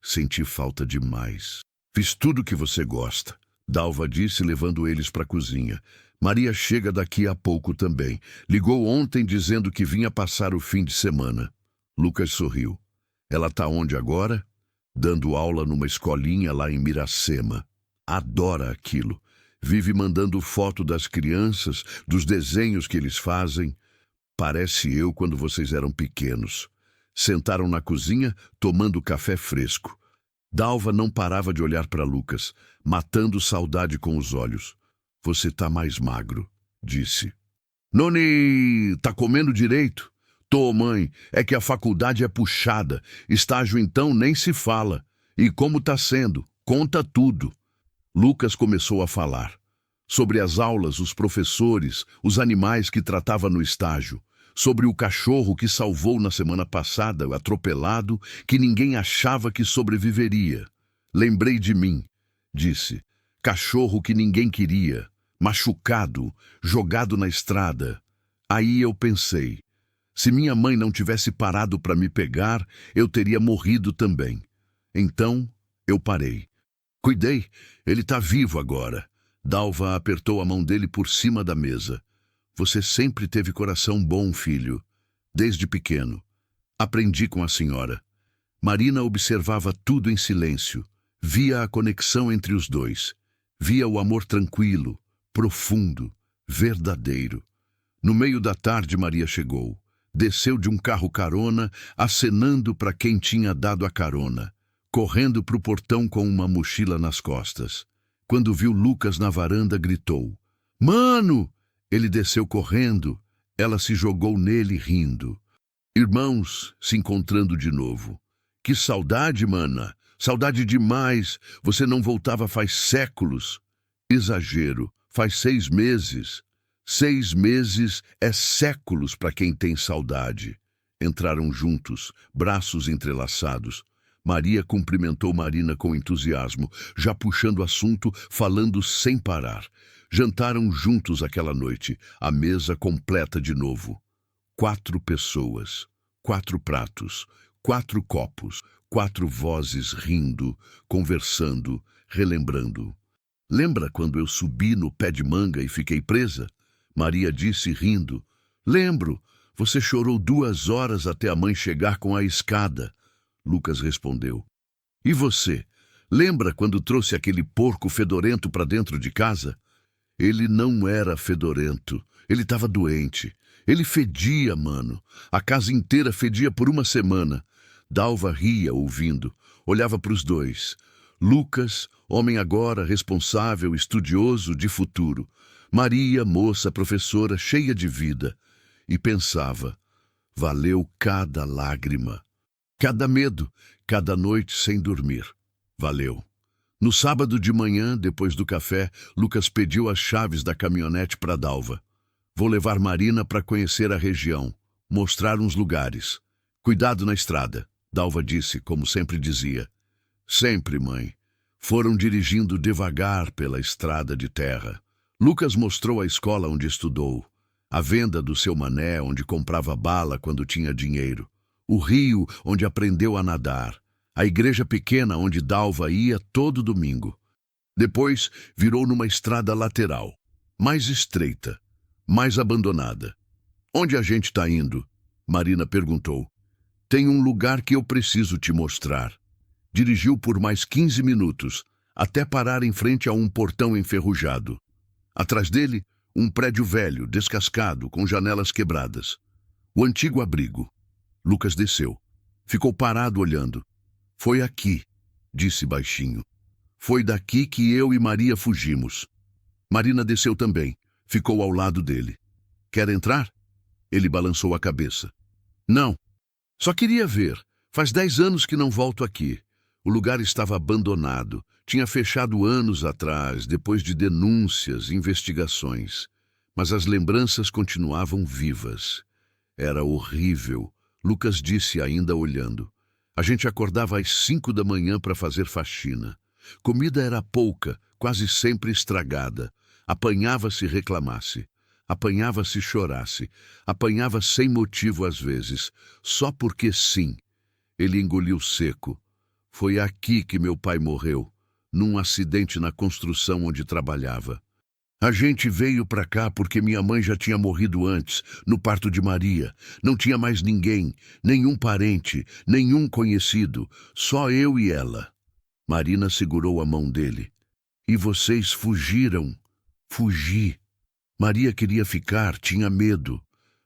Senti falta demais. Fiz tudo o que você gosta, Dalva disse, levando eles para a cozinha. Maria chega daqui a pouco também. Ligou ontem dizendo que vinha passar o fim de semana. Lucas sorriu. Ela tá onde agora? Dando aula numa escolinha lá em Miracema. Adora aquilo. Vive mandando foto das crianças, dos desenhos que eles fazem. Parece eu quando vocês eram pequenos. Sentaram na cozinha, tomando café fresco. Dalva não parava de olhar para Lucas, matando saudade com os olhos. Você tá mais magro, disse. Noni, tá comendo direito? Tô, mãe, é que a faculdade é puxada. Estágio então nem se fala. E como tá sendo? Conta tudo. Lucas começou a falar. Sobre as aulas, os professores, os animais que tratava no estágio. Sobre o cachorro que salvou na semana passada, atropelado, que ninguém achava que sobreviveria. Lembrei de mim, disse. Cachorro que ninguém queria, machucado, jogado na estrada. Aí eu pensei, se minha mãe não tivesse parado para me pegar, eu teria morrido também. Então, eu parei. Cuidei, ele tá vivo agora. Dalva apertou a mão dele por cima da mesa. Você sempre teve coração bom, filho. Desde pequeno. Aprendi com a senhora. Marina observava tudo em silêncio. Via a conexão entre os dois. Via o amor tranquilo, profundo, verdadeiro. No meio da tarde, Maria chegou. Desceu de um carro carona, acenando para quem tinha dado a carona. Correndo para o portão com uma mochila nas costas. Quando viu Lucas na varanda, gritou. Mano! Ele desceu correndo, ela se jogou nele rindo. Irmãos se encontrando de novo. Que saudade, mana! Saudade demais! Você não voltava faz séculos. Exagero, faz 6 meses. 6 meses é séculos para quem tem saudade. Entraram juntos, braços entrelaçados. Maria cumprimentou Marina com entusiasmo, já puxando assunto, falando sem parar. Jantaram juntos aquela noite, a mesa completa de novo. 4 pessoas, 4 pratos, 4 copos, 4 vozes rindo, conversando, relembrando. Lembra quando eu subi no pé de manga e fiquei presa? Maria disse rindo. Lembro, você chorou 2 horas até a mãe chegar com a escada. Lucas respondeu. E você? Lembra quando trouxe aquele porco fedorento para dentro de casa? Ele não era fedorento. Ele estava doente. Ele fedia, mano. A casa inteira fedia por 1 semana. Dalva ria ouvindo. Olhava para os dois. Lucas, homem agora, responsável, estudioso, de futuro. Maria, moça, professora, cheia de vida. E pensava, Valeu cada lágrima, cada medo, cada noite sem dormir. Valeu. No sábado de manhã, depois do café, Lucas pediu as chaves da caminhonete para Dalva. Vou levar Marina para conhecer a região, mostrar uns lugares. Cuidado na estrada, Dalva disse, como sempre dizia. Sempre, mãe. Foram dirigindo devagar pela estrada de terra. Lucas mostrou a escola onde estudou, a venda do seu mané onde comprava bala quando tinha dinheiro, o rio onde aprendeu a nadar, a igreja pequena onde Dalva ia todo domingo. Depois virou numa estrada lateral, mais estreita, mais abandonada. Onde a gente está indo? Marina perguntou. Tem um lugar que eu preciso te mostrar. Dirigiu por mais 15 minutos, até parar em frente a um portão enferrujado. Atrás dele, um prédio velho, descascado, com janelas quebradas. O antigo abrigo. Lucas desceu. Ficou parado olhando. Foi aqui, disse baixinho. Foi daqui que eu e Maria fugimos. Marina desceu também. Ficou ao lado dele. Quer entrar? Ele balançou a cabeça. Não. Só queria ver. Faz 10 anos que não volto aqui. O lugar estava abandonado. Tinha fechado anos atrás, depois de denúncias, investigações. Mas as lembranças continuavam vivas. Era horrível, Lucas disse ainda olhando. A gente acordava às 5 da manhã para fazer faxina. Comida era pouca, quase sempre estragada. Apanhava se reclamasse. Apanhava se chorasse. Apanhava sem motivo às vezes, só porque sim. Ele engoliu seco. Foi aqui que meu pai morreu, num acidente na construção onde trabalhava. A gente veio para cá porque minha mãe já tinha morrido antes, no parto de Maria. Não tinha mais ninguém, nenhum parente, nenhum conhecido, só eu e ela. Marina segurou a mão dele. E vocês fugiram? Fugi. Maria queria ficar, tinha medo.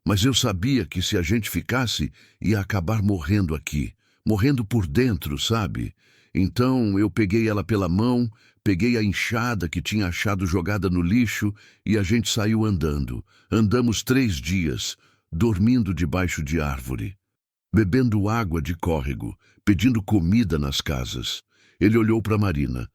Mas eu sabia que se a gente ficasse, ia acabar morrendo aqui. Morrendo por dentro, sabe? Então eu peguei ela pela mão, peguei a enxada que tinha achado jogada no lixo e a gente saiu andando. Andamos 3 dias, dormindo debaixo de árvore, bebendo água de córrego, pedindo comida nas casas. Ele olhou para Marina.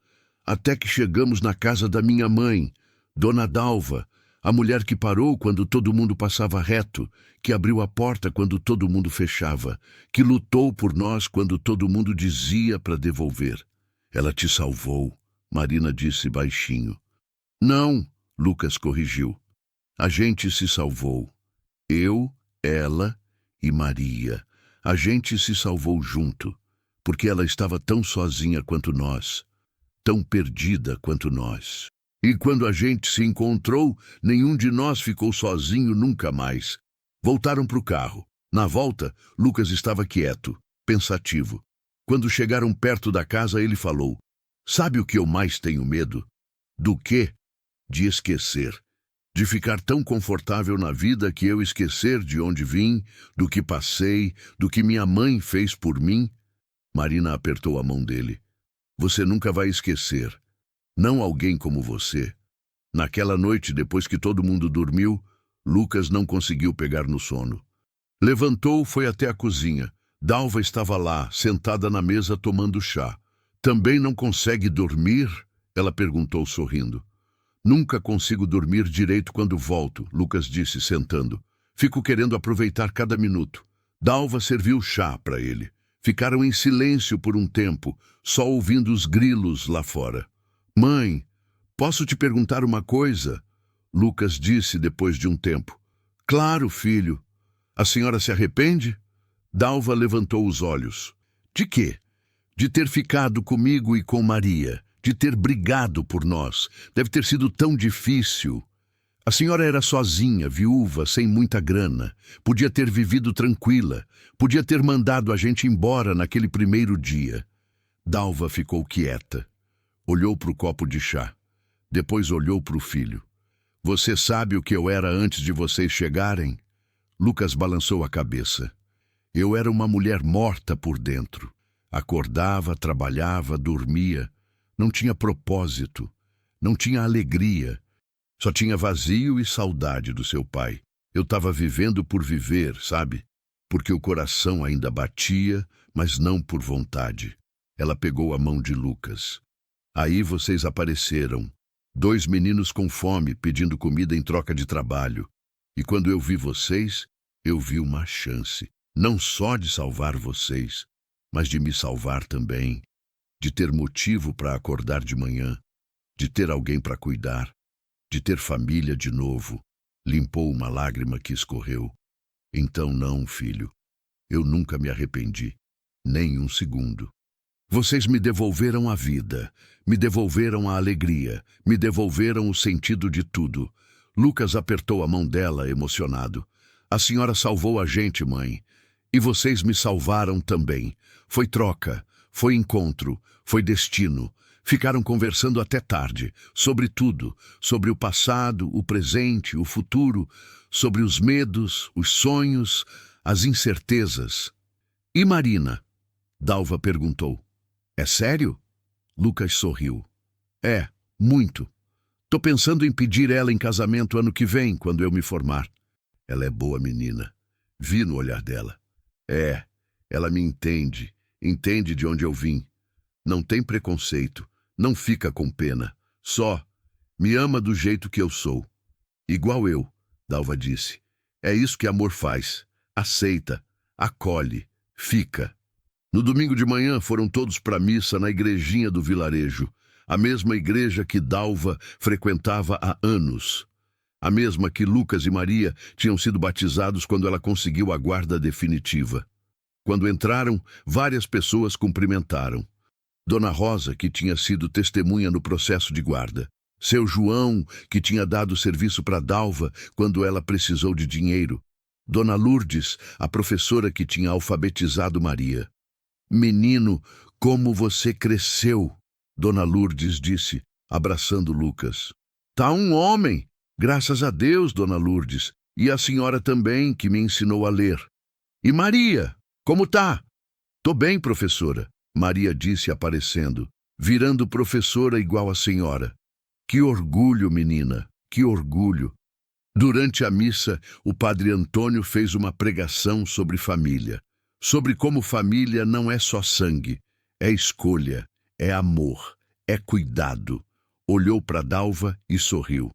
Até que chegamos na casa da minha mãe, Dona Dalva, a mulher que parou quando todo mundo passava reto, que abriu a porta quando todo mundo fechava, que lutou por nós quando todo mundo dizia para devolver. Ela te salvou, Marina disse baixinho. Não, Lucas corrigiu. A gente se salvou. Eu, ela e Maria. A gente se salvou junto, porque ela estava tão sozinha quanto nós, tão perdida quanto nós. E quando a gente se encontrou, nenhum de nós ficou sozinho nunca mais. Voltaram para o carro. Na volta, Lucas estava quieto, pensativo. Quando chegaram perto da casa, ele falou: Sabe o que eu mais tenho medo? Do quê? De esquecer. De ficar tão confortável na vida que eu esquecer de onde vim, do que passei, do que minha mãe fez por mim. Marina apertou a mão dele. Você nunca vai esquecer. Não alguém como você. Naquela noite, depois que todo mundo dormiu, Lucas não conseguiu pegar no sono. Levantou, foi até a cozinha. Dalva estava lá, sentada na mesa tomando chá. Também não consegue dormir? Ela perguntou sorrindo. Nunca consigo dormir direito quando volto, Lucas disse sentando. Fico querendo aproveitar cada minuto. Dalva serviu chá para ele. Ficaram em silêncio por um tempo, só ouvindo os grilos lá fora. Mãe, posso te perguntar uma coisa? Lucas disse depois de um tempo. Claro, filho. A senhora se arrepende? Dalva levantou os olhos. De quê? De ter ficado comigo e com Maria, de ter brigado por nós. Deve ter sido tão difícil. A senhora era sozinha, viúva, sem muita grana. Podia ter vivido tranquila. Podia ter mandado a gente embora naquele primeiro dia. Dalva ficou quieta. Olhou para o copo de chá. Depois olhou para o filho. Você sabe o que eu era antes de vocês chegarem? Lucas balançou a cabeça. Eu era uma mulher morta por dentro. Acordava, trabalhava, dormia. Não tinha propósito. Não tinha alegria. Só tinha vazio e saudade do seu pai. Eu estava vivendo por viver, sabe? porque o coração ainda batia, mas não por vontade. Ela pegou a mão de Lucas. Aí vocês apareceram, 2 meninos com fome pedindo comida em troca de trabalho. E quando eu vi vocês, eu vi uma chance, não só de salvar vocês, mas de me salvar também, de ter motivo para acordar de manhã, de ter alguém para cuidar, de ter família de novo. Limpou uma lágrima que escorreu. Então não, filho, eu nunca me arrependi, nem um segundo. Vocês me devolveram a vida, me devolveram a alegria, me devolveram o sentido de tudo. Lucas apertou a mão dela, emocionado. A senhora salvou a gente, mãe. E vocês me salvaram também. Foi troca, foi encontro, foi destino. Ficaram conversando até tarde, sobre tudo, sobre o passado, o presente, o futuro, sobre os medos, os sonhos, as incertezas. E Marina? Dalva perguntou. É sério? Lucas sorriu. É, muito. Tô pensando em pedir ela em casamento ano que vem, quando eu me formar. Ela é boa menina. Vi no olhar dela. É, ela me entende, entende de onde eu vim. Não tem preconceito, não fica com pena. Só me ama do jeito que eu sou. Igual eu, Dalva disse. É isso que amor faz. Aceita, acolhe, fica. No domingo de manhã foram todos para a missa na igrejinha do vilarejo, a mesma igreja que Dalva frequentava há anos, a mesma que Lucas e Maria tinham sido batizados quando ela conseguiu a guarda definitiva. Quando entraram, várias pessoas cumprimentaram. Dona Rosa, que tinha sido testemunha no processo de guarda. Seu João, que tinha dado serviço para Dalva quando ela precisou de dinheiro. Dona Lourdes, a professora que tinha alfabetizado Maria. Menino, como você cresceu, Dona Lourdes disse, abraçando Lucas. Tá um homem, graças a Deus, Dona Lourdes, e a senhora também, que me ensinou a ler. E Maria, como tá? Tô bem, professora, Maria disse aparecendo, virando professora igual a senhora. Que orgulho, menina, que orgulho. Durante a missa, o padre Antônio fez uma pregação sobre família. Sobre como família não é só sangue, é escolha, é amor, é cuidado. Olhou para Dalva e sorriu.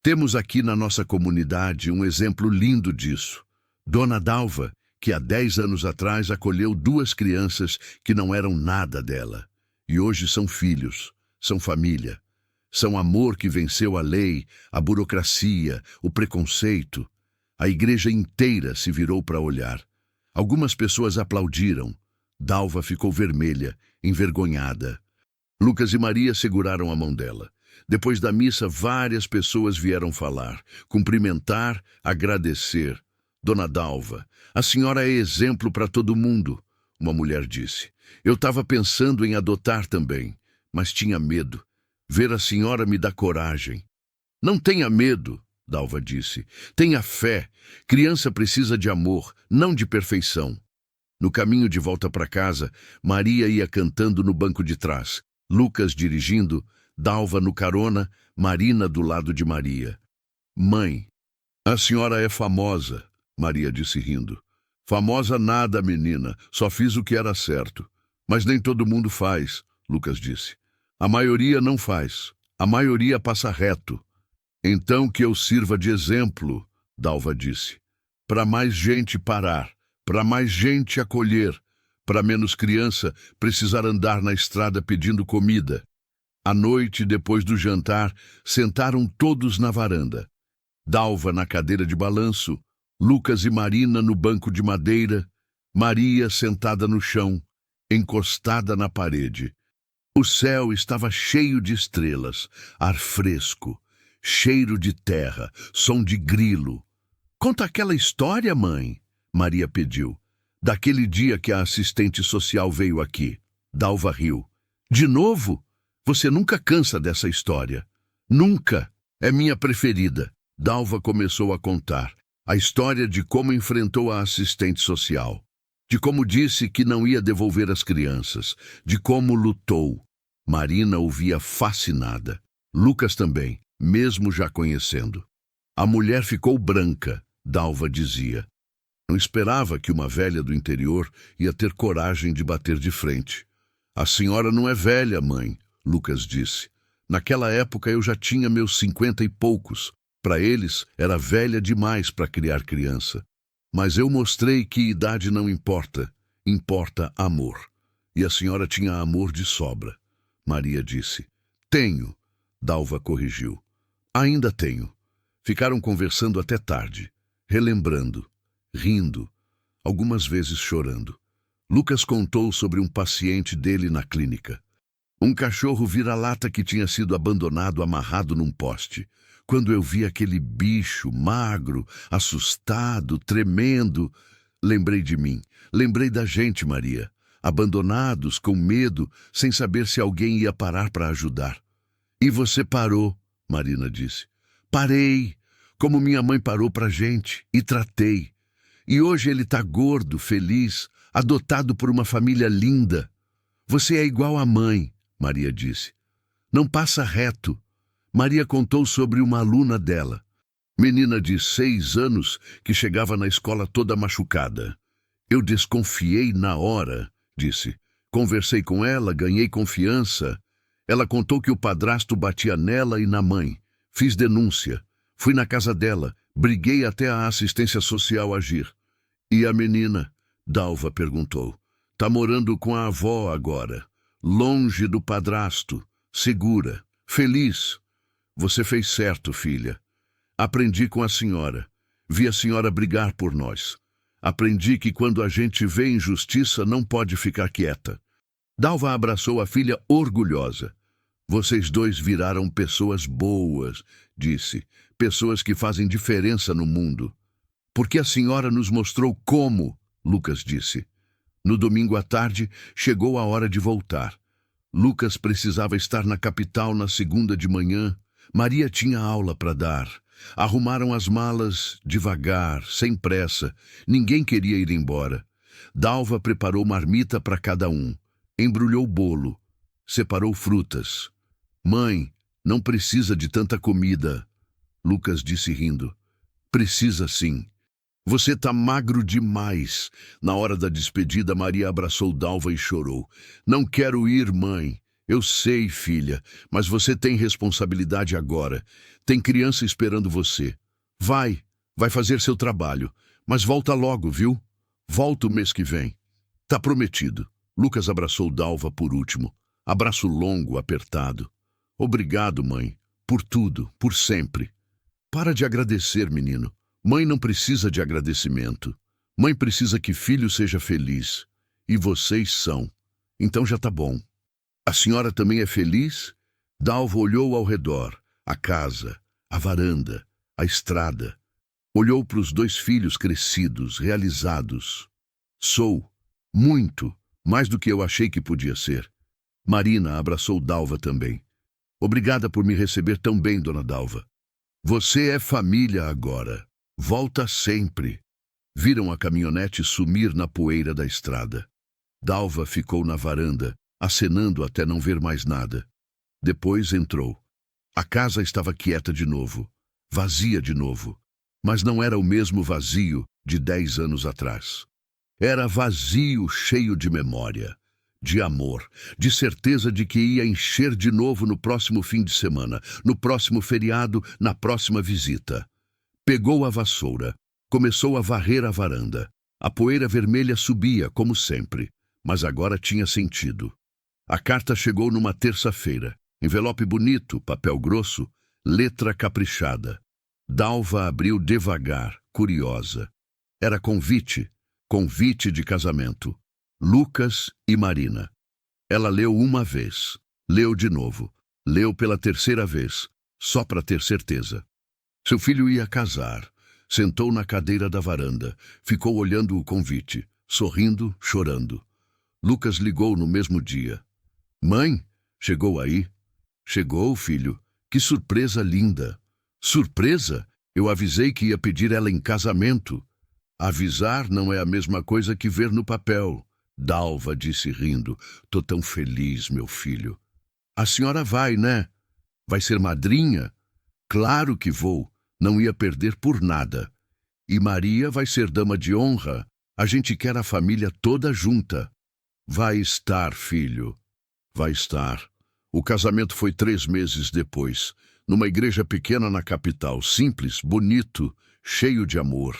Temos aqui na nossa comunidade um exemplo lindo disso. Dona Dalva, que há 10 anos atrás acolheu 2 crianças que não eram nada dela. E hoje são filhos, são família. São amor que venceu a lei, a burocracia, o preconceito. A igreja inteira se virou para olhar. Algumas pessoas aplaudiram. Dalva ficou vermelha, envergonhada. Lucas e Maria seguraram a mão dela. Depois da missa, várias pessoas vieram falar, cumprimentar, agradecer. Dona Dalva, a senhora é exemplo para todo mundo, uma mulher disse. Eu estava pensando em adotar também, mas tinha medo. Ver a senhora me dá coragem. Não tenha medo, Dalva disse. Tenha fé. Criança precisa de amor, não de perfeição. No caminho de volta para casa, Maria ia cantando no banco de trás. Lucas dirigindo, Dalva no carona, Marina do lado de Maria. Mãe, a senhora é famosa, Maria disse rindo. Famosa nada, menina, só fiz o que era certo. Mas nem todo mundo faz, Lucas disse. A maioria não faz, a maioria passa reto. Então que eu sirva de exemplo, Dalva disse, para mais gente parar, para mais gente acolher, para menos criança precisar andar na estrada pedindo comida. À noite, depois do jantar, sentaram todos na varanda. Dalva na cadeira de balanço, Lucas e Marina no banco de madeira, Maria sentada no chão, encostada na parede. O céu estava cheio de estrelas, ar fresco, cheiro de terra, som de grilo. Conta aquela história, mãe, Maria pediu. Daquele dia que a assistente social veio aqui. Dalva riu. De novo? Você nunca cansa dessa história. Nunca. É minha preferida. Dalva começou a contar. A história de como enfrentou a assistente social. De como disse que não ia devolver as crianças. De como lutou. Marina ouvia fascinada. Lucas também, mesmo já conhecendo. A mulher ficou branca, Dalva dizia. Não esperava que uma velha do interior ia ter coragem de bater de frente. A senhora não é velha, mãe, Lucas disse. Naquela época eu já tinha meus 50 e poucos. Para eles, era velha demais para criar criança. Mas eu mostrei que idade não importa, importa amor. E a senhora tinha amor de sobra. Maria disse. Tenho, Dalva corrigiu. Ainda tenho. Ficaram conversando até tarde, relembrando, rindo, algumas vezes chorando. Lucas contou sobre um paciente dele na clínica. Um cachorro vira-lata que tinha sido abandonado amarrado num poste. Quando eu vi aquele bicho magro, assustado, tremendo, lembrei de mim, lembrei da gente, Maria, abandonados, com medo, sem saber se alguém ia parar para ajudar. E você parou, Marina disse. Parei, como minha mãe parou pra gente, e tratei. E hoje ele tá gordo, feliz, adotado por uma família linda. Você é igual à mãe, Maria disse. Não passa reto. Maria contou sobre uma aluna dela. Menina de 6 anos que chegava na escola toda machucada. Eu desconfiei na hora, disse. Conversei com ela, ganhei confiança. Ela contou que o padrasto batia nela e na mãe. Fiz denúncia. Fui na casa dela. Briguei até a assistência social agir. E a menina? Dalva perguntou. Tá morando com a avó agora. Longe do padrasto. Segura. Feliz. Você fez certo, filha. Aprendi com a senhora. Vi a senhora brigar por nós. Aprendi que quando a gente vê injustiça não pode ficar quieta. Dalva abraçou a filha orgulhosa. Vocês dois viraram pessoas boas, disse. Pessoas que fazem diferença no mundo. Porque a senhora nos mostrou como, Lucas disse. No domingo à tarde, chegou a hora de voltar. Lucas precisava estar na capital na segunda de manhã. Maria tinha aula para dar. Arrumaram as malas devagar, sem pressa. Ninguém queria ir embora. Dalva preparou marmita para cada um. Embrulhou bolo. Separou frutas. Mãe, não precisa de tanta comida, Lucas disse rindo. Precisa sim. Você tá magro demais. Na hora da despedida, Maria abraçou Dalva e chorou. Não quero ir, mãe. Eu sei, filha, mas você tem responsabilidade agora. Tem criança esperando você. Vai fazer seu trabalho. Mas volta logo, viu? Volta o mês que vem. Tá prometido. Lucas abraçou Dalva por último. Abraço longo, apertado. Obrigado, mãe. Por tudo, por sempre. Para de agradecer, menino. Mãe não precisa de agradecimento. Mãe precisa que filho seja feliz. E vocês são. Então já tá bom. A senhora também é feliz? Dalva olhou ao redor. A casa, a varanda, a estrada. Olhou para os 2 filhos crescidos, realizados. Sou. Muito. Mais do que eu achei que podia ser. Marina abraçou Dalva também. Obrigada por me receber tão bem, dona Dalva. Você é família agora. Volta sempre. Viram a caminhonete sumir na poeira da estrada. Dalva ficou na varanda, acenando até não ver mais nada. Depois entrou. A casa estava quieta de novo, vazia de novo. Mas não era o mesmo vazio de 10 anos atrás. Era vazio cheio de memória, de amor, de certeza de que ia encher de novo no próximo fim de semana, no próximo feriado, na próxima visita. Pegou a vassoura, começou a varrer a varanda. A poeira vermelha subia, como sempre, mas agora tinha sentido. A carta chegou numa terça-feira. Envelope bonito, papel grosso, letra caprichada. Dalva abriu devagar, curiosa. Era convite de casamento. Lucas e Marina. Ela leu uma vez, leu de novo, leu pela terceira vez, só para ter certeza. Seu filho ia casar. Sentou na cadeira da varanda, ficou olhando o convite, sorrindo, chorando. Lucas ligou no mesmo dia. Mãe, chegou aí? Chegou, filho. Que surpresa linda. Surpresa? Eu avisei que ia pedir ela em casamento. Avisar não é a mesma coisa que ver no papel. Dalva disse rindo. Tô tão feliz, meu filho. A senhora vai, né? Vai ser madrinha? Claro que vou. Não ia perder por nada. E Maria vai ser dama de honra. A gente quer a família toda junta. Vai estar, filho. Vai estar. O casamento foi 3 meses depois, numa igreja pequena na capital, simples, bonito, cheio de amor.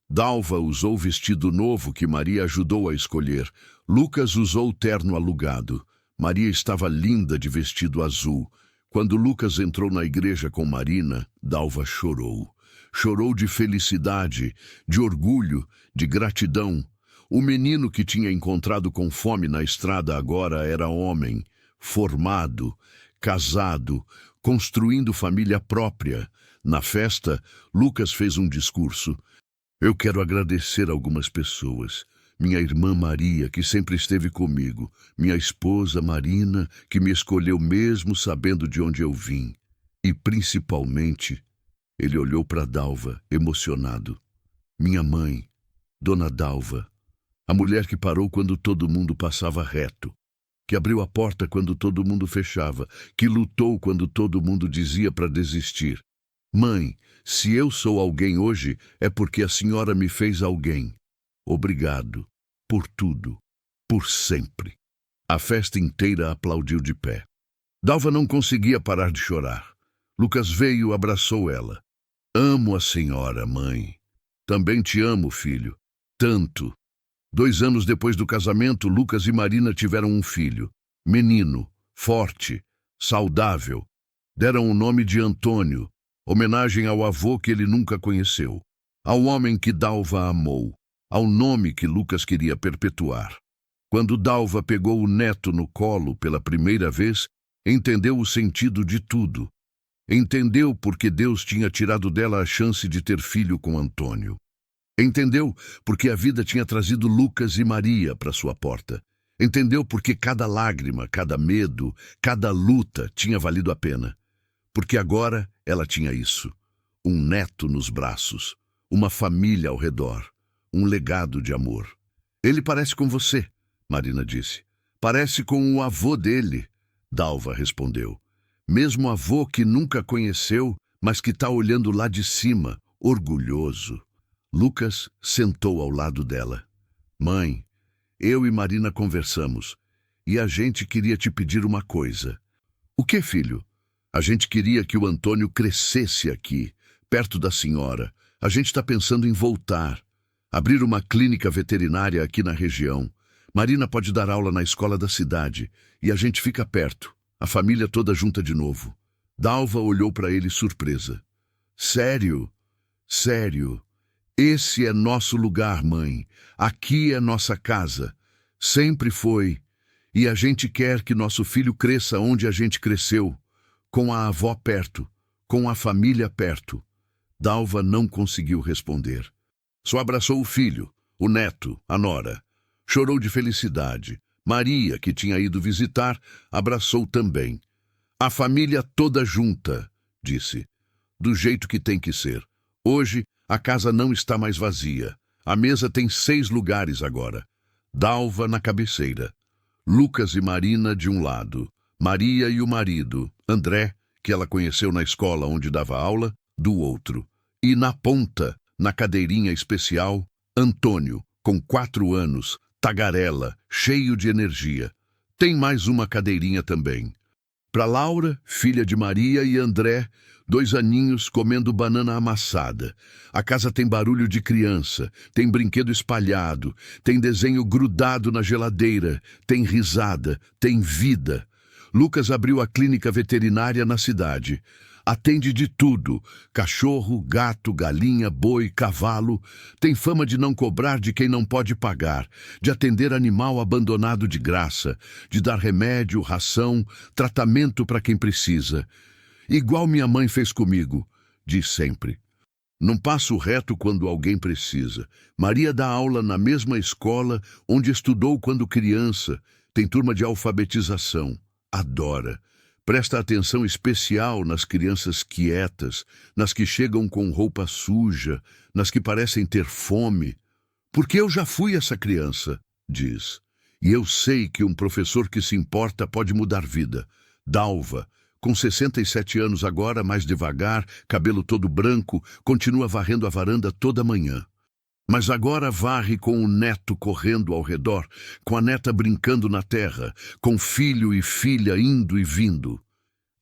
Dalva usou o vestido novo que Maria ajudou a escolher. Lucas usou o terno alugado. Maria estava linda de vestido azul. Quando Lucas entrou na igreja com Marina, Dalva chorou. Chorou de felicidade, de orgulho, de gratidão. O menino que tinha encontrado com fome na estrada agora era homem, formado, casado, construindo família própria. Na festa, Lucas fez um discurso. Eu quero agradecer algumas pessoas. Minha irmã Maria, que sempre esteve comigo. Minha esposa Marina, que me escolheu mesmo sabendo de onde eu vim. E, principalmente, ele olhou para Dalva, emocionado. Minha mãe, Dona Dalva, a mulher que parou quando todo mundo passava reto, que abriu a porta quando todo mundo fechava, que lutou quando todo mundo dizia para desistir. Mãe, se eu sou alguém hoje, é porque a senhora me fez alguém. Obrigado por tudo, por sempre. A festa inteira aplaudiu de pé. Dalva não conseguia parar de chorar. Lucas veio e abraçou ela. Amo a senhora, mãe. Também te amo, filho. Tanto. 2 anos depois do casamento, Lucas e Marina tiveram um filho. Menino, forte, saudável. Deram o nome de Antônio, homenagem ao avô que ele nunca conheceu, ao homem que Dalva amou, ao nome que Lucas queria perpetuar. Quando Dalva pegou o neto no colo pela primeira vez, entendeu o sentido de tudo. Entendeu porque Deus tinha tirado dela a chance de ter filho com Antônio. Entendeu porque a vida tinha trazido Lucas e Maria para sua porta. Entendeu porque cada lágrima, cada medo, cada luta tinha valido a pena. Porque agora ela tinha isso. Um neto nos braços, uma família ao redor, um legado de amor. Ele parece com você, Marina disse. Parece com o avô dele, Dalva respondeu. Mesmo avô que nunca conheceu, mas que está olhando lá de cima, orgulhoso. Lucas sentou ao lado dela. Mãe, eu e Marina conversamos, e a gente queria te pedir uma coisa. O que, filho? A gente queria que o Antônio crescesse aqui, perto da senhora. A gente está pensando em voltar. Abrir uma clínica veterinária aqui na região. Marina pode dar aula na escola da cidade, e a gente fica perto. A família toda junta de novo. Dalva olhou para ele surpresa. Sério? Sério? Esse é nosso lugar, mãe. Aqui é nossa casa. Sempre foi. E a gente quer que nosso filho cresça onde a gente cresceu. Com a avó perto. Com a família perto. Dalva não conseguiu responder. Só abraçou o filho, o neto, a nora. Chorou de felicidade. Maria, que tinha ido visitar, abraçou também. A família toda junta, disse. Do jeito que tem que ser. Hoje, a casa não está mais vazia. A mesa tem 6 lugares agora. Dalva na cabeceira. Lucas e Marina de um lado. Maria e o marido, André, que ela conheceu na escola onde dava aula, do outro. E na ponta, na cadeirinha especial, Antônio, com 4 anos, tagarela, cheio de energia. Tem mais uma cadeirinha também. Para Laura, filha de Maria, e André, 2 aninhos comendo banana amassada. A casa tem barulho de criança, tem brinquedo espalhado, tem desenho grudado na geladeira, tem risada, tem vida. Lucas abriu a clínica veterinária na cidade. Atende de tudo, cachorro, gato, galinha, boi, cavalo. Tem fama de não cobrar de quem não pode pagar, de atender animal abandonado de graça, de dar remédio, ração, tratamento para quem precisa. Igual minha mãe fez comigo, diz sempre. Não passo reto quando alguém precisa. Maria dá aula na mesma escola onde estudou quando criança. Tem turma de alfabetização. Adora. Presta atenção especial nas crianças quietas, nas que chegam com roupa suja, nas que parecem ter fome. Porque eu já fui essa criança, diz. E eu sei que um professor que se importa pode mudar vida. Dalva, Com 67 anos agora, mais devagar, cabelo todo branco, continua varrendo a varanda toda manhã. Mas agora varre com o neto correndo ao redor, com a neta brincando na terra, com filho e filha indo e vindo.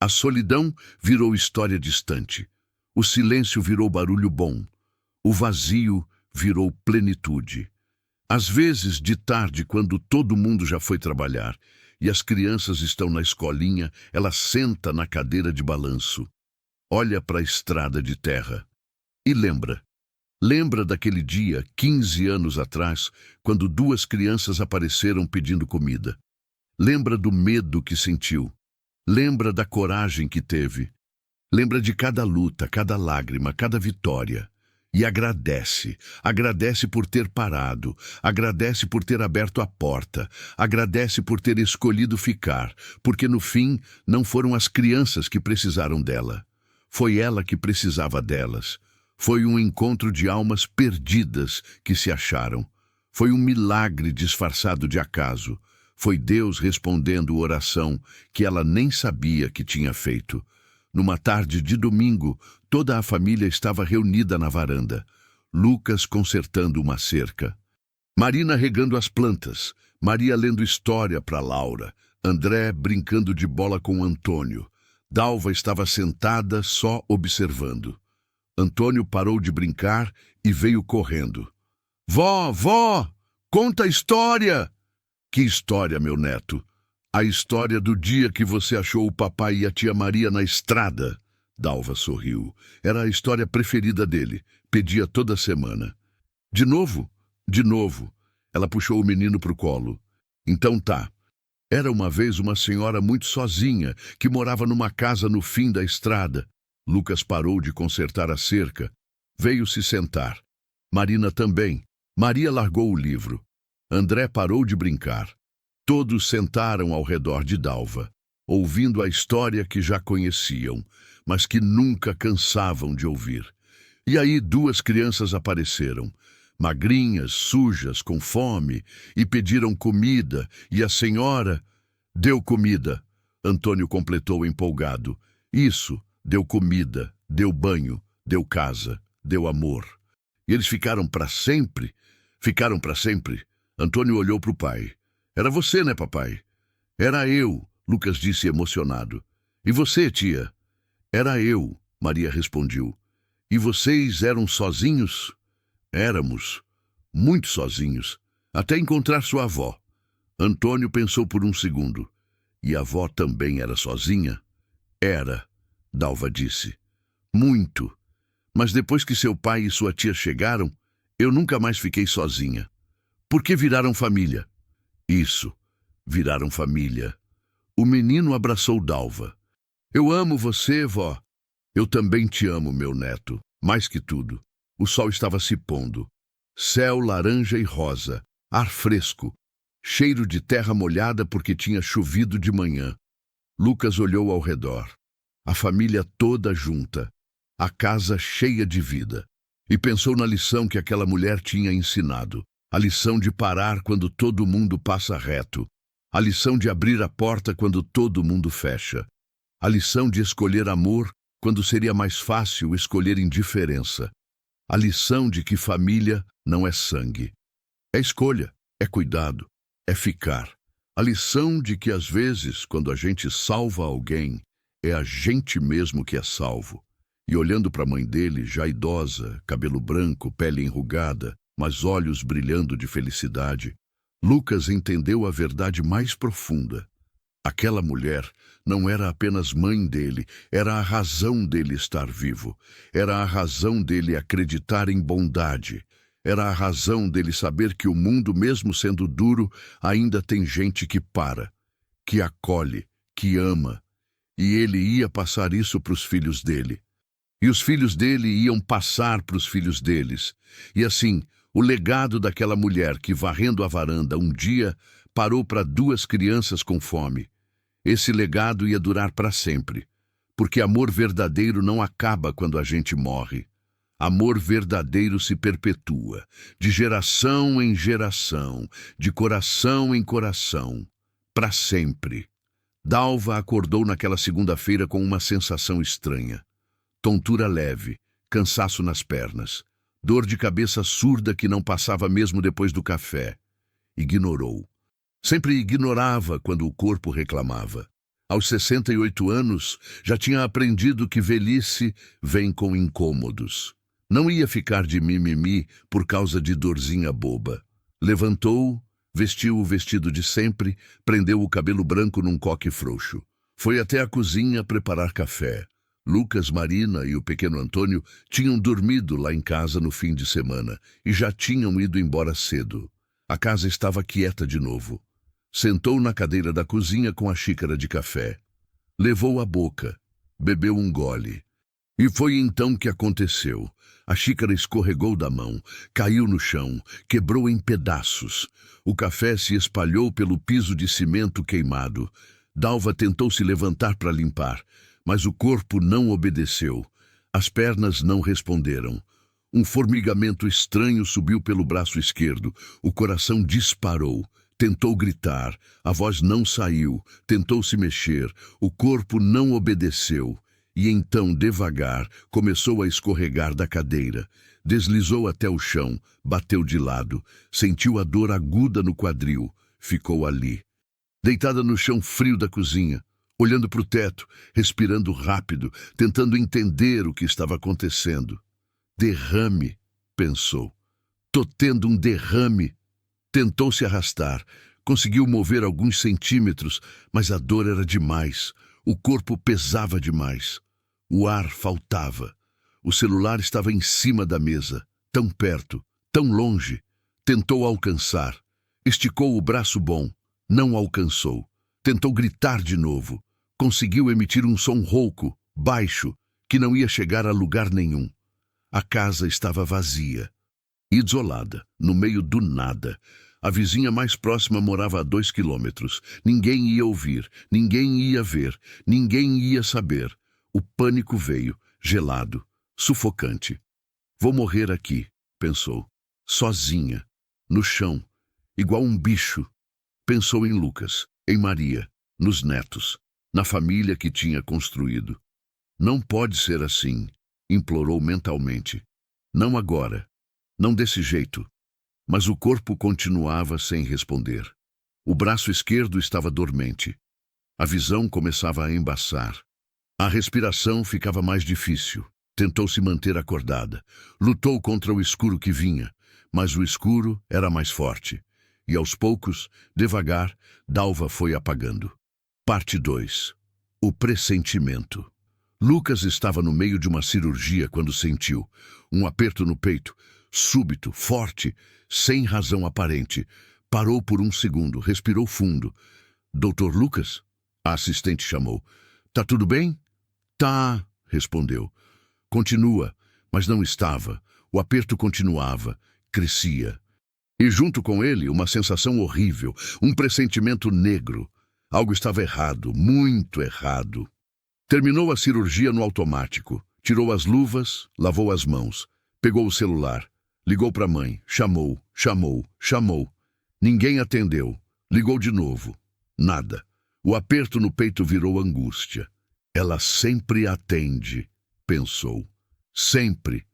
A solidão virou história distante. O silêncio virou barulho bom. O vazio virou plenitude. Às vezes, de tarde, quando todo mundo já foi trabalhar e as crianças estão na escolinha, ela senta na cadeira de balanço, olha para a estrada de terra e lembra. Lembra daquele dia, 15 anos atrás, quando duas crianças apareceram pedindo comida. Lembra do medo que sentiu. Lembra da coragem que teve. Lembra de cada luta, cada lágrima, cada vitória. E agradece. Agradece por ter parado. Agradece por ter aberto a porta. Agradece por ter escolhido ficar. Porque no fim, não foram as crianças que precisaram dela. Foi ela que precisava delas. Foi um encontro de almas perdidas que se acharam. Foi um milagre disfarçado de acaso. Foi Deus respondendo oração que ela nem sabia que tinha feito. Numa tarde de domingo, toda a família estava reunida na varanda. Lucas consertando uma cerca. Marina regando as plantas. Maria lendo história para Laura. André brincando de bola com Antônio. Dalva estava sentada só observando. Antônio parou de brincar e veio correndo. Vó, vó, conta a história! Que história, meu neto? A história do dia que você achou o papai e a tia Maria na estrada. Dalva sorriu. Era a história preferida dele. Pedia toda semana. De novo? De novo. Ela puxou o menino pro colo. Então tá. Era uma vez uma senhora muito sozinha que morava numa casa no fim da estrada. Lucas parou de consertar a cerca. Veio se sentar. Marina também. Maria largou o livro. André parou de brincar. Todos sentaram ao redor de Dalva, ouvindo a história que já conheciam, mas que nunca cansavam de ouvir. E aí duas crianças apareceram, magrinhas, sujas, com fome, e pediram comida, e a senhora deu comida. Antônio completou empolgado. Isso. Deu comida, deu banho, deu casa, deu amor. E eles ficaram para sempre? Ficaram para sempre? Antônio olhou para o pai. Era você, né, papai? Era eu, Lucas disse emocionado. E você, tia? Era eu, Maria respondeu. E vocês eram sozinhos? Éramos. Muito sozinhos. Até encontrar sua avó. Antônio pensou por um segundo. E a avó também era sozinha? Era. Dalva disse. Muito. Mas depois que seu pai e sua tia chegaram, eu nunca mais fiquei sozinha. Por que viraram família? Isso. Viraram família. O menino abraçou Dalva. Eu amo você, vó. Eu também te amo, meu neto. Mais que tudo. O sol estava se pondo. Céu laranja e rosa. Ar fresco. Cheiro de terra molhada porque tinha chovido de manhã. Lucas olhou ao redor. A família toda junta, a casa cheia de vida, e pensou na lição que aquela mulher tinha ensinado, a lição de parar quando todo mundo passa reto, a lição de abrir a porta quando todo mundo fecha, a lição de escolher amor quando seria mais fácil escolher indiferença, a lição de que família não é sangue, é escolha, é cuidado, é ficar, a lição de que às vezes, quando a gente salva alguém, é a gente mesmo que é salvo. E olhando para a mãe dele, já idosa, cabelo branco, pele enrugada, mas olhos brilhando de felicidade, Lucas entendeu a verdade mais profunda. Aquela mulher não era apenas mãe dele, era a razão dele estar vivo. Era a razão dele acreditar em bondade. Era a razão dele saber que o mundo, mesmo sendo duro, ainda tem gente que para, que acolhe, que ama. E ele ia passar isso para os filhos dele. E os filhos dele iam passar para os filhos deles. E assim, o legado daquela mulher que, varrendo a varanda, um dia parou para duas crianças com fome. Esse legado ia durar para sempre. Porque amor verdadeiro não acaba quando a gente morre. Amor verdadeiro se perpetua, de geração em geração, de coração em coração, para sempre. Dalva acordou naquela segunda-feira com uma sensação estranha. Tontura leve, cansaço nas pernas, dor de cabeça surda que não passava mesmo depois do café. Ignorou. Sempre ignorava quando o corpo reclamava. Aos 68 anos, já tinha aprendido que velhice vem com incômodos. Não ia ficar de mimimi por causa de dorzinha boba. Levantou, vestiu o vestido de sempre, prendeu o cabelo branco num coque frouxo. Foi até a cozinha preparar café. Lucas, Marina e o pequeno Antônio tinham dormido lá em casa no fim de semana e já tinham ido embora cedo. A casa estava quieta de novo. Sentou na cadeira da cozinha com a xícara de café. Levou à boca. Bebeu um gole. E foi então que aconteceu. A xícara escorregou da mão, caiu no chão, quebrou em pedaços. O café se espalhou pelo piso de cimento queimado. Dalva tentou se levantar para limpar, mas o corpo não obedeceu. As pernas não responderam. Um formigamento estranho subiu pelo braço esquerdo. O coração disparou. Tentou gritar. A voz não saiu. Tentou se mexer. O corpo não obedeceu. E então, devagar, começou a escorregar da cadeira. Deslizou até o chão. Bateu de lado. Sentiu a dor aguda no quadril. Ficou ali. Deitada no chão frio da cozinha, olhando para o teto, respirando rápido, tentando entender o que estava acontecendo. Derrame, pensou. Tô tendo um derrame. Tentou se arrastar. Conseguiu mover alguns centímetros, mas a dor era demais. O corpo pesava demais. O ar faltava. O celular estava em cima da mesa, tão perto, tão longe. Tentou alcançar. Esticou o braço bom. Não alcançou. Tentou gritar de novo. Conseguiu emitir um som rouco, baixo, que não ia chegar a lugar nenhum. A casa estava vazia. Isolada, no meio do nada. A vizinha mais próxima morava a 2 quilômetros. Ninguém ia ouvir, ninguém ia ver, ninguém ia saber. O pânico veio, gelado, sufocante. Vou morrer aqui, pensou. Sozinha, no chão, igual um bicho. Pensou em Lucas, em Maria, nos netos, na família que tinha construído. Não pode ser assim, implorou mentalmente. Não agora, não desse jeito. Mas o corpo continuava sem responder. O braço esquerdo estava dormente. A visão começava a embaçar. A respiração ficava mais difícil. Tentou se manter acordada. Lutou contra o escuro que vinha, mas o escuro era mais forte. E aos poucos, devagar, Dalva foi apagando. Parte 2. O pressentimento. Lucas estava no meio de uma cirurgia quando sentiu um aperto no peito, súbito, forte, sem razão aparente. Parou por um segundo, respirou fundo. Doutor Lucas? A assistente chamou. Tá tudo bem? Tá, respondeu. Continua, mas não estava. O aperto continuava, crescia. E junto com ele, uma sensação horrível, um pressentimento negro. Algo estava errado, muito errado. Terminou a cirurgia no automático. Tirou as luvas, lavou as mãos. Pegou o celular. Ligou para a mãe. Chamou, chamou, chamou. Ninguém atendeu. Ligou de novo. Nada. O aperto no peito virou angústia. Ela sempre atende, pensou. Sempre.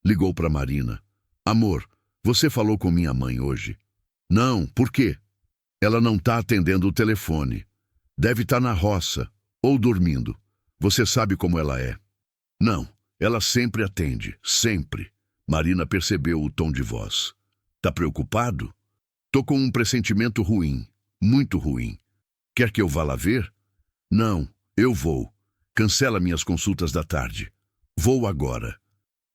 Ligou para Marina. Amor, você falou com minha mãe hoje? Não, por quê? Ela não está atendendo o telefone. Deve estar na roça, ou dormindo. Você sabe como ela é. Não, ela sempre atende, sempre. Marina percebeu o tom de voz. Tá preocupado? Tô com um pressentimento ruim, muito ruim. Quer que eu vá lá ver? Não, eu vou. Cancela minhas consultas da tarde. Vou agora.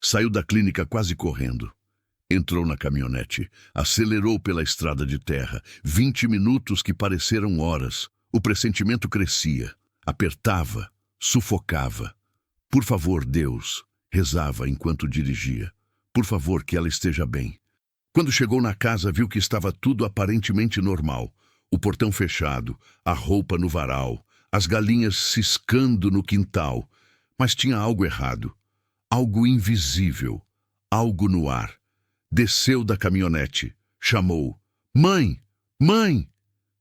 Saiu da clínica quase correndo. Entrou na caminhonete, acelerou pela estrada de terra. 20 minutos que pareceram horas. O pressentimento crescia, apertava, sufocava. Por favor, Deus, rezava enquanto dirigia. Por favor, que ela esteja bem. Quando chegou na casa, viu que estava tudo aparentemente normal. O portão fechado, a roupa no varal, as galinhas ciscando no quintal. Mas tinha algo errado. Algo invisível. Algo no ar. Desceu da caminhonete. Chamou. Mãe! Mãe!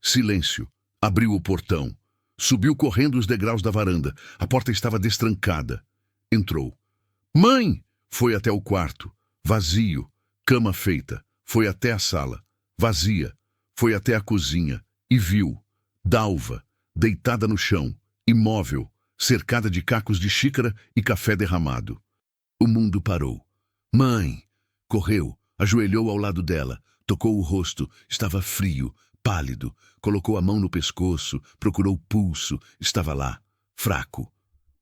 Silêncio. Abriu o portão. Subiu correndo os degraus da varanda. A porta estava destrancada. Entrou. Mãe! Foi até o quarto. Vazio. Cama feita. Foi até a sala. Vazia. Foi até a cozinha. E viu Dalva, deitada no chão, imóvel, cercada de cacos de xícara e café derramado. O mundo parou. Mãe! Correu, ajoelhou ao lado dela, tocou o rosto, estava frio, pálido, colocou a mão no pescoço, procurou o pulso, estava lá, fraco,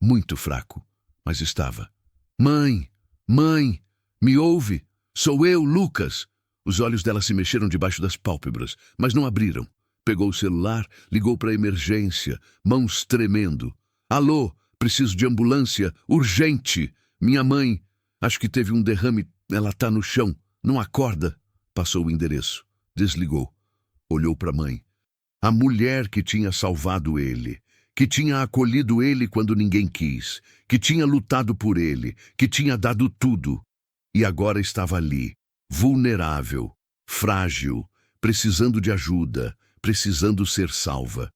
muito fraco, mas estava. Mãe! Mãe! Me ouve? Sou eu, Lucas! Os olhos dela se mexeram debaixo das pálpebras, mas não abriram. Pegou o celular, ligou para a emergência, mãos tremendo. Alô, preciso de ambulância, urgente! Minha mãe, acho que teve um derrame, ela tá no chão, não acorda. Passou o endereço, desligou, olhou para a mãe. A mulher que tinha salvado ele, que tinha acolhido ele quando ninguém quis, que tinha lutado por ele, que tinha dado tudo. E agora estava ali, vulnerável, frágil, precisando de ajuda, precisando ser salva.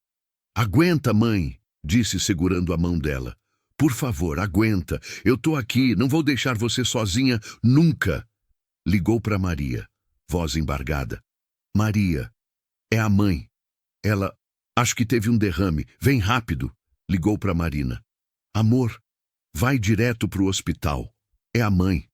Aguenta, mãe, disse segurando a mão dela. Por favor, aguenta. Eu tô aqui, não vou deixar você sozinha nunca. Ligou para Maria, voz embargada. Maria, é a mãe. Ela, acho que teve um derrame. Vem rápido. Ligou para Marina. Amor, vai direto pro hospital. É a mãe.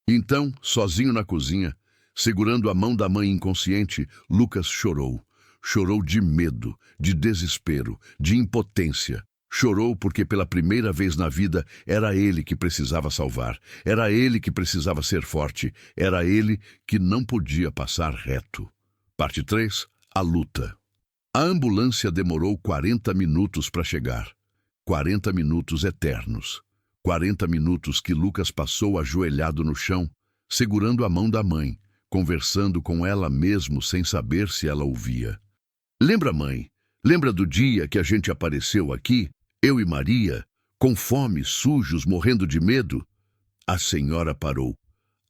Então, sozinho na cozinha, segurando a mão da mãe inconsciente, Lucas chorou. Chorou de medo, de desespero, de impotência. Chorou porque pela primeira vez na vida era ele que precisava salvar. Era ele que precisava ser forte. Era ele que não podia passar reto. Parte 3. A luta. A ambulância demorou 40 minutos para chegar. 40 minutos eternos. 40 minutos que Lucas passou ajoelhado no chão, segurando a mão da mãe, conversando com ela mesmo sem saber se ela ouvia. Lembra, mãe? Lembra do dia que a gente apareceu aqui, eu e Maria, com fome, sujos, morrendo de medo? A senhora parou.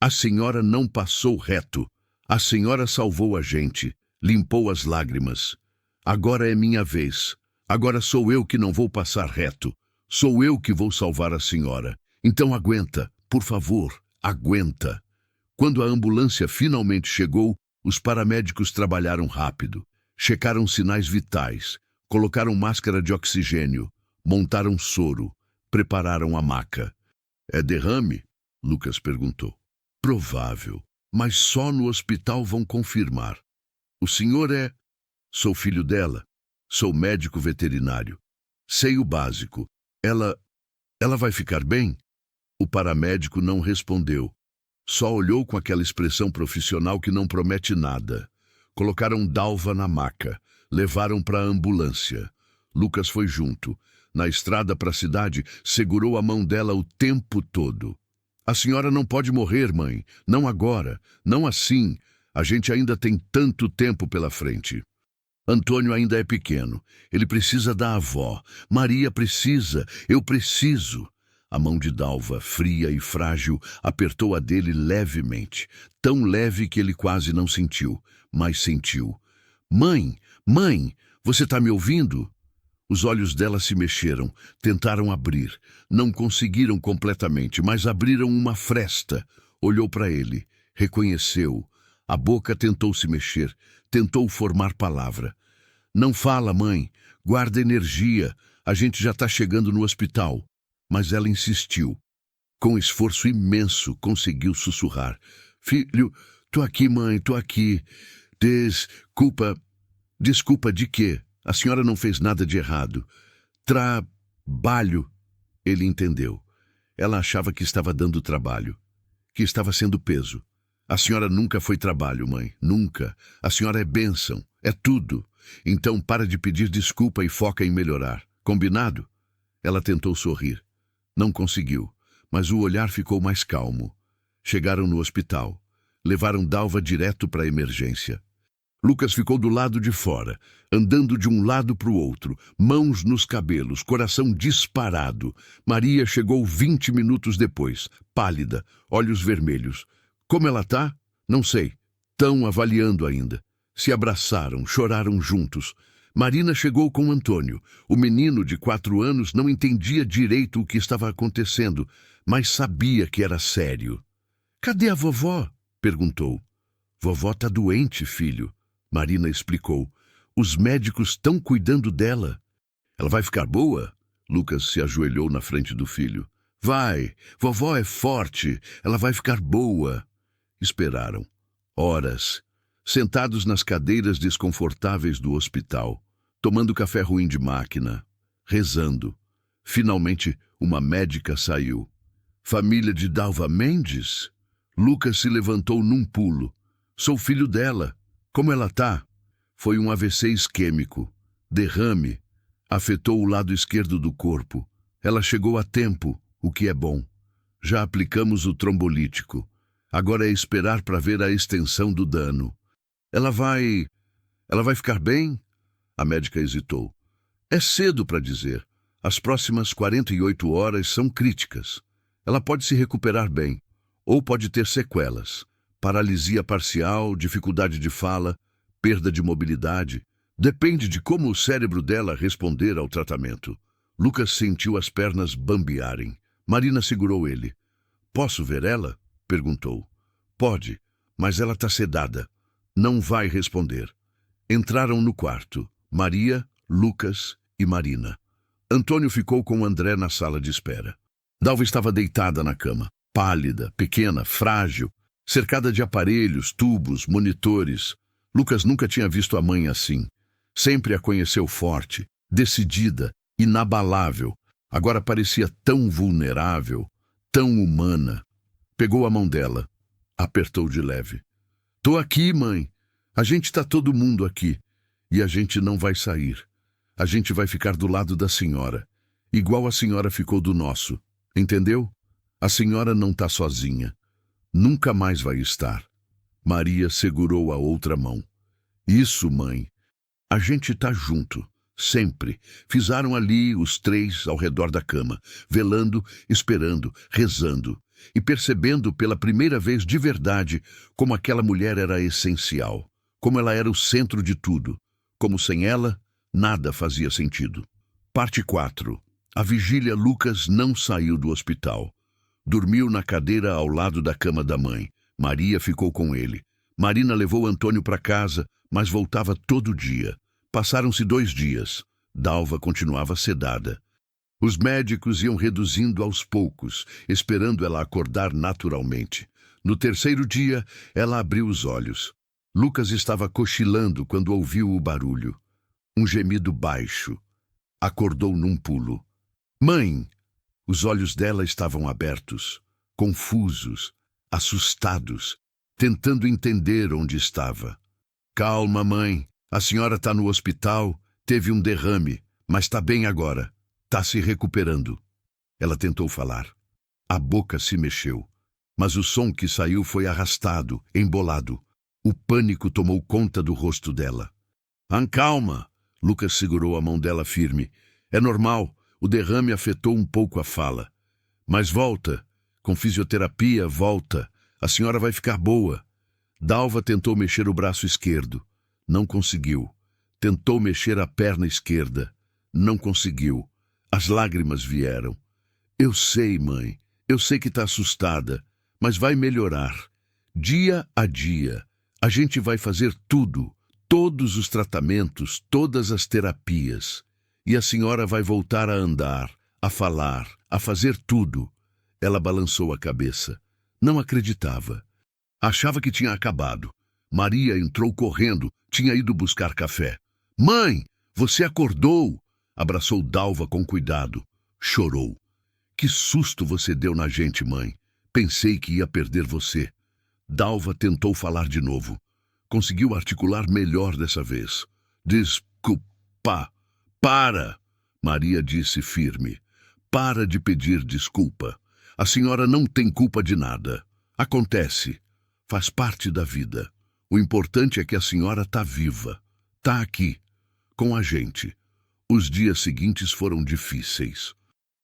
A senhora não passou reto. A senhora salvou a gente, limpou as lágrimas. Agora é minha vez. Agora sou eu que não vou passar reto. Sou eu que vou salvar a senhora. Então aguenta, por favor, aguenta. Quando a ambulância finalmente chegou, os paramédicos trabalharam rápido. Checaram sinais vitais, colocaram máscara de oxigênio, montaram soro, prepararam a maca. É derrame? Lucas perguntou. Provável, mas só no hospital vão confirmar. O senhor é... Sou filho dela. Sou médico veterinário. Sei o básico. Ela vai ficar bem? O paramédico não respondeu. Só olhou com aquela expressão profissional que não promete nada. Colocaram Dalva na maca. Levaram para a ambulância. Lucas foi junto. Na estrada para a cidade, segurou a mão dela o tempo todo. A senhora não pode morrer, mãe. Não agora. Não assim. A gente ainda tem tanto tempo pela frente. Antônio ainda é pequeno. Ele precisa da avó. Maria precisa. Eu preciso. A mão de Dalva, fria e frágil, apertou a dele levemente. Tão leve que ele quase não sentiu, mas sentiu. Mãe, mãe, você tá me ouvindo? Os olhos dela se mexeram, tentaram abrir. Não conseguiram completamente, mas abriram uma fresta. Olhou para ele, reconheceu. A boca tentou se mexer, tentou formar palavra. Não fala, mãe. Guarda energia. A gente já tá chegando no hospital. Mas ela insistiu. Com esforço imenso, conseguiu sussurrar. Filho, tô aqui, mãe, tô aqui. Desculpa. Desculpa de quê? A senhora não fez nada de errado. Trabalho. Ele entendeu. Ela achava que estava dando trabalho. Que estava sendo peso. A senhora nunca foi trabalho, mãe. Nunca. A senhora é bênção. É tudo. Então para de pedir desculpa e foca em melhorar. Combinado? Ela tentou sorrir. Não conseguiu, mas o olhar ficou mais calmo. Chegaram no hospital. Levaram Dalva direto para a emergência. Lucas ficou do lado de fora, andando de um lado para o outro, mãos nos cabelos, coração disparado. Maria chegou 20 minutos depois, pálida, olhos vermelhos. Como ela tá? Não sei. Tão avaliando ainda. Se abraçaram, choraram juntos. Marina chegou com Antônio. O menino de 4 anos não entendia direito o que estava acontecendo, mas sabia que era sério. "Cadê a vovó?" perguntou. "Vovó tá doente, filho", Marina explicou. "Os médicos estão cuidando dela." "Ela vai ficar boa?" Lucas se ajoelhou na frente do filho. "Vai, vovó é forte, ela vai ficar boa." Esperaram. Horas, sentados nas cadeiras desconfortáveis do hospital, tomando café ruim de máquina, rezando. Finalmente, uma médica saiu. "Família de Dalva Mendes?" Lucas se levantou num pulo. "Sou filho dela. Como ela tá?" "Foi um AVC isquêmico. Derrame. Afetou o lado esquerdo do corpo. Ela chegou a tempo, o que é bom. Já aplicamos o trombolítico. Agora é esperar para ver a extensão do dano." Ela vai ficar bem?" A médica hesitou. "É cedo para dizer. As próximas 48 horas são críticas. Ela pode se recuperar bem, ou pode ter sequelas. Paralisia parcial, dificuldade de fala, perda de mobilidade. Depende de como o cérebro dela responder ao tratamento." Lucas sentiu as pernas bambearem. Marina segurou ele. "Posso ver ela?" perguntou. "Pode, mas ela está sedada. Não vai responder." Entraram no quarto. Maria, Lucas e Marina. Antônio ficou com André na sala de espera. Dalva estava deitada na cama, pálida, pequena, frágil, cercada de aparelhos, tubos, monitores. Lucas nunca tinha visto a mãe assim. Sempre a conheceu forte, decidida, inabalável. Agora parecia tão vulnerável, tão humana. Pegou a mão dela, apertou de leve. "Tô aqui, mãe. A gente tá todo mundo aqui. E a gente não vai sair. A gente vai ficar do lado da senhora, igual a senhora ficou do nosso. Entendeu? A senhora não tá sozinha. Nunca mais vai estar." Maria segurou a outra mão. "Isso, mãe. A gente tá junto. Sempre." Fizaram ali os três ao redor da cama, velando, esperando, rezando e percebendo pela primeira vez de verdade como aquela mulher era essencial, como ela era o centro de tudo, como sem ela nada fazia sentido. Parte 4. A vigília. Lucas não saiu do hospital. Dormiu na cadeira ao lado da cama da mãe. Maria ficou com ele. Marina levou Antônio para casa, mas voltava todo dia. Passaram-se 2 dias. Dalva continuava sedada. Os médicos iam reduzindo aos poucos, esperando ela acordar naturalmente. No 3º dia, ela abriu os olhos. Lucas estava cochilando quando ouviu o barulho. Um gemido baixo. Acordou num pulo. "Mãe!" Os olhos dela estavam abertos, confusos, assustados, tentando entender onde estava. "Calma, mãe. A senhora está no hospital, teve um derrame, mas está bem agora. Está se recuperando." Ela tentou falar. A boca se mexeu, mas o som que saiu foi arrastado, embolado. O pânico tomou conta do rosto dela. "Calma." Lucas segurou a mão dela firme. "É normal, o derrame afetou um pouco a fala. Mas volta, com fisioterapia, volta. A senhora vai ficar boa." Dalva tentou mexer o braço esquerdo. Não conseguiu. Tentou mexer a perna esquerda. Não conseguiu. As lágrimas vieram. "Eu sei, mãe. Eu sei que está assustada, mas vai melhorar. Dia a dia. A gente vai fazer tudo. Todos os tratamentos, todas as terapias. E a senhora vai voltar a andar, a falar, a fazer tudo." Ela balançou a cabeça. Não acreditava. Achava que tinha acabado. Maria entrou correndo, tinha ido buscar café. "Mãe, você acordou!" Abraçou Dalva com cuidado. Chorou. "Que susto você deu na gente, mãe. Pensei que ia perder você." Dalva tentou falar de novo. Conseguiu articular melhor dessa vez. "Desculpa. Para!" Maria disse firme. "Para de pedir desculpa. A senhora não tem culpa de nada. Acontece. Faz parte da vida. O importante é que a senhora está viva. Está aqui, com a gente." Os dias seguintes foram difíceis.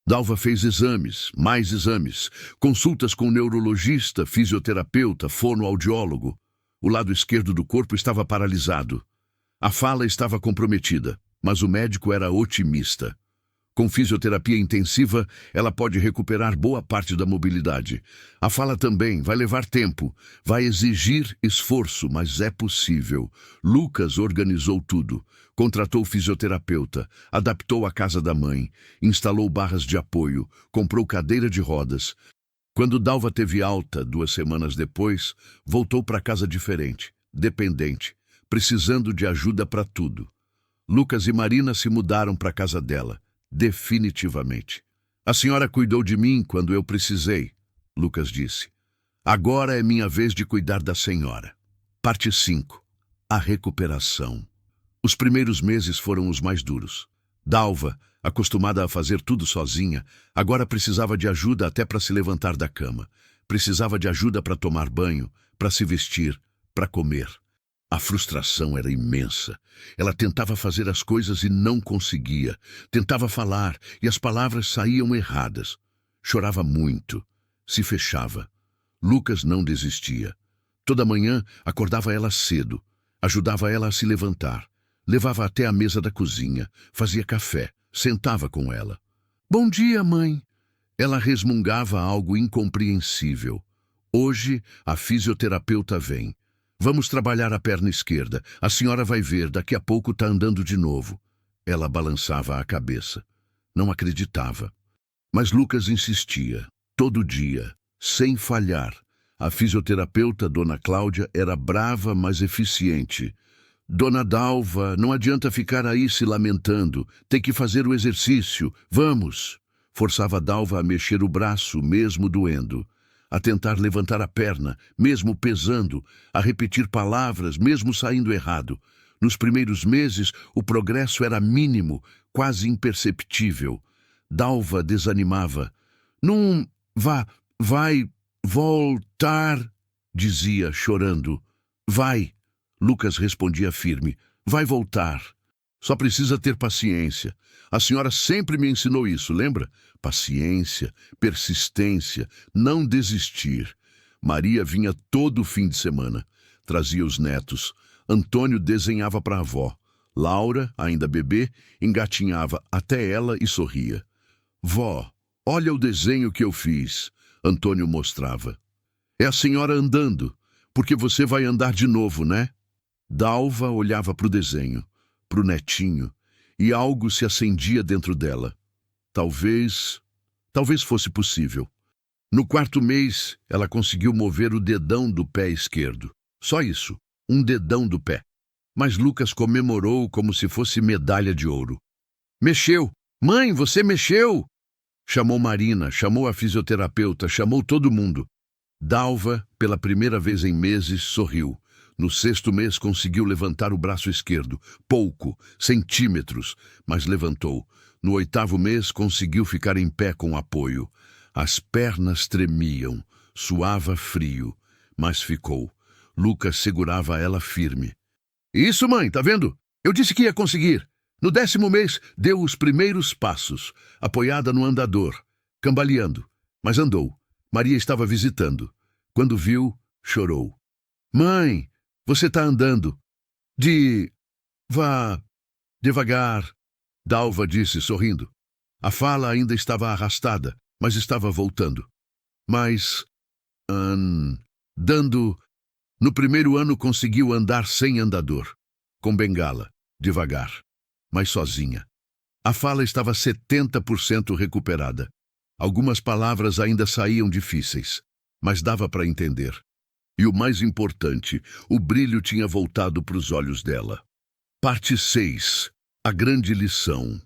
Dalva fez exames, mais exames, consultas com neurologista, fisioterapeuta, fonoaudiólogo. O lado esquerdo do corpo estava paralisado. A fala estava comprometida, mas o médico era otimista. Com fisioterapia intensiva, ela pode recuperar boa parte da mobilidade. A fala também vai levar tempo, vai exigir esforço, mas é possível. Lucas organizou tudo. Contratou fisioterapeuta, adaptou a casa da mãe, instalou barras de apoio, comprou cadeira de rodas. Quando Dalva teve alta, 2 semanas depois, voltou para casa diferente, dependente, precisando de ajuda para tudo. Lucas e Marina se mudaram para a casa dela. Definitivamente. A senhora cuidou de mim quando eu precisei, Lucas disse. Agora é minha vez de cuidar da senhora. Parte 5. A recuperação. Os primeiros meses foram os mais duros. Dalva, acostumada a fazer tudo sozinha, agora precisava de ajuda até para se levantar da cama. Precisava de ajuda para tomar banho, para se vestir, para comer. A frustração era imensa. Ela tentava fazer as coisas e não conseguia. Tentava falar e as palavras saíam erradas. Chorava muito. Se fechava. Lucas não desistia. Toda manhã acordava ela cedo. Ajudava ela a se levantar. Levava até a mesa da cozinha. Fazia café. Sentava com ela. Bom dia, mãe. Ela resmungava algo incompreensível. Hoje a fisioterapeuta vem. Vamos trabalhar a perna esquerda. A senhora vai ver, daqui a pouco está andando de novo. Ela balançava a cabeça. Não acreditava. Mas Lucas insistia, todo dia, sem falhar. A fisioterapeuta, Dona Cláudia, era brava, mas eficiente. Dona Dalva, não adianta ficar aí se lamentando. Tem que fazer o exercício. Vamos! Forçava Dalva a mexer o braço, mesmo doendo. A tentar levantar a perna, mesmo pesando, a repetir palavras, mesmo saindo errado. Nos primeiros meses, o progresso era mínimo, quase imperceptível. Dalva desanimava. Não vai voltar, dizia, chorando. Vai, Lucas respondia firme. Vai voltar. Só precisa ter paciência. A senhora sempre me ensinou isso, lembra? Paciência, persistência, não desistir. Maria vinha todo fim de semana. Trazia os netos. Antônio desenhava para a avó. Laura, ainda bebê, engatinhava até ela e sorria. Vó, olha o desenho que eu fiz. Antônio mostrava. É a senhora andando, porque você vai andar de novo, né? Dalva olhava para o desenho, para o netinho, e algo se acendia dentro dela. Talvez fosse possível. No 4º mês, ela conseguiu mover o dedão do pé esquerdo. Só isso, um dedão do pé. Mas Lucas comemorou como se fosse medalha de ouro. Mexeu! Mãe, você mexeu! Chamou Marina, chamou a fisioterapeuta, chamou todo mundo. Dalva, pela primeira vez em meses, sorriu. No 6º mês conseguiu levantar o braço esquerdo. Pouco, centímetros, mas levantou. No 8º mês conseguiu ficar em pé com apoio. As pernas tremiam, suava frio, mas ficou. Lucas segurava ela firme. Isso, mãe, tá vendo? Eu disse que ia conseguir. No 10º mês, deu os primeiros passos, apoiada no andador, cambaleando. Mas andou. Maria estava visitando. Quando viu, chorou. Mãe, você tá andando. Vá devagar, Dalva disse, sorrindo. A fala ainda estava arrastada, mas estava voltando. Mas, dando... No 1º ano conseguiu andar sem andador, com bengala, devagar, mas sozinha. A fala estava 70% recuperada. Algumas palavras ainda saíam difíceis, mas dava para entender. E o mais importante, o brilho tinha voltado para os olhos dela. Parte 6. A grande lição.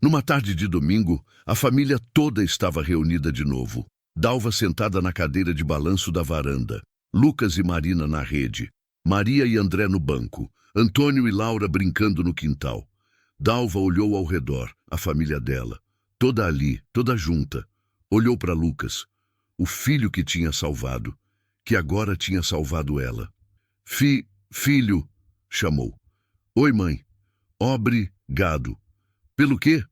Numa tarde de domingo, a família toda estava reunida de novo. Dalva sentada na cadeira de balanço da varanda. Lucas e Marina na rede. Maria e André no banco. Antônio e Laura brincando no quintal. Dalva olhou ao redor, a família dela. Toda ali, toda junta. Olhou para Lucas, o filho que tinha salvado, que agora tinha salvado ela. Filho, chamou. Oi, mãe. Obrigado. Pelo quê?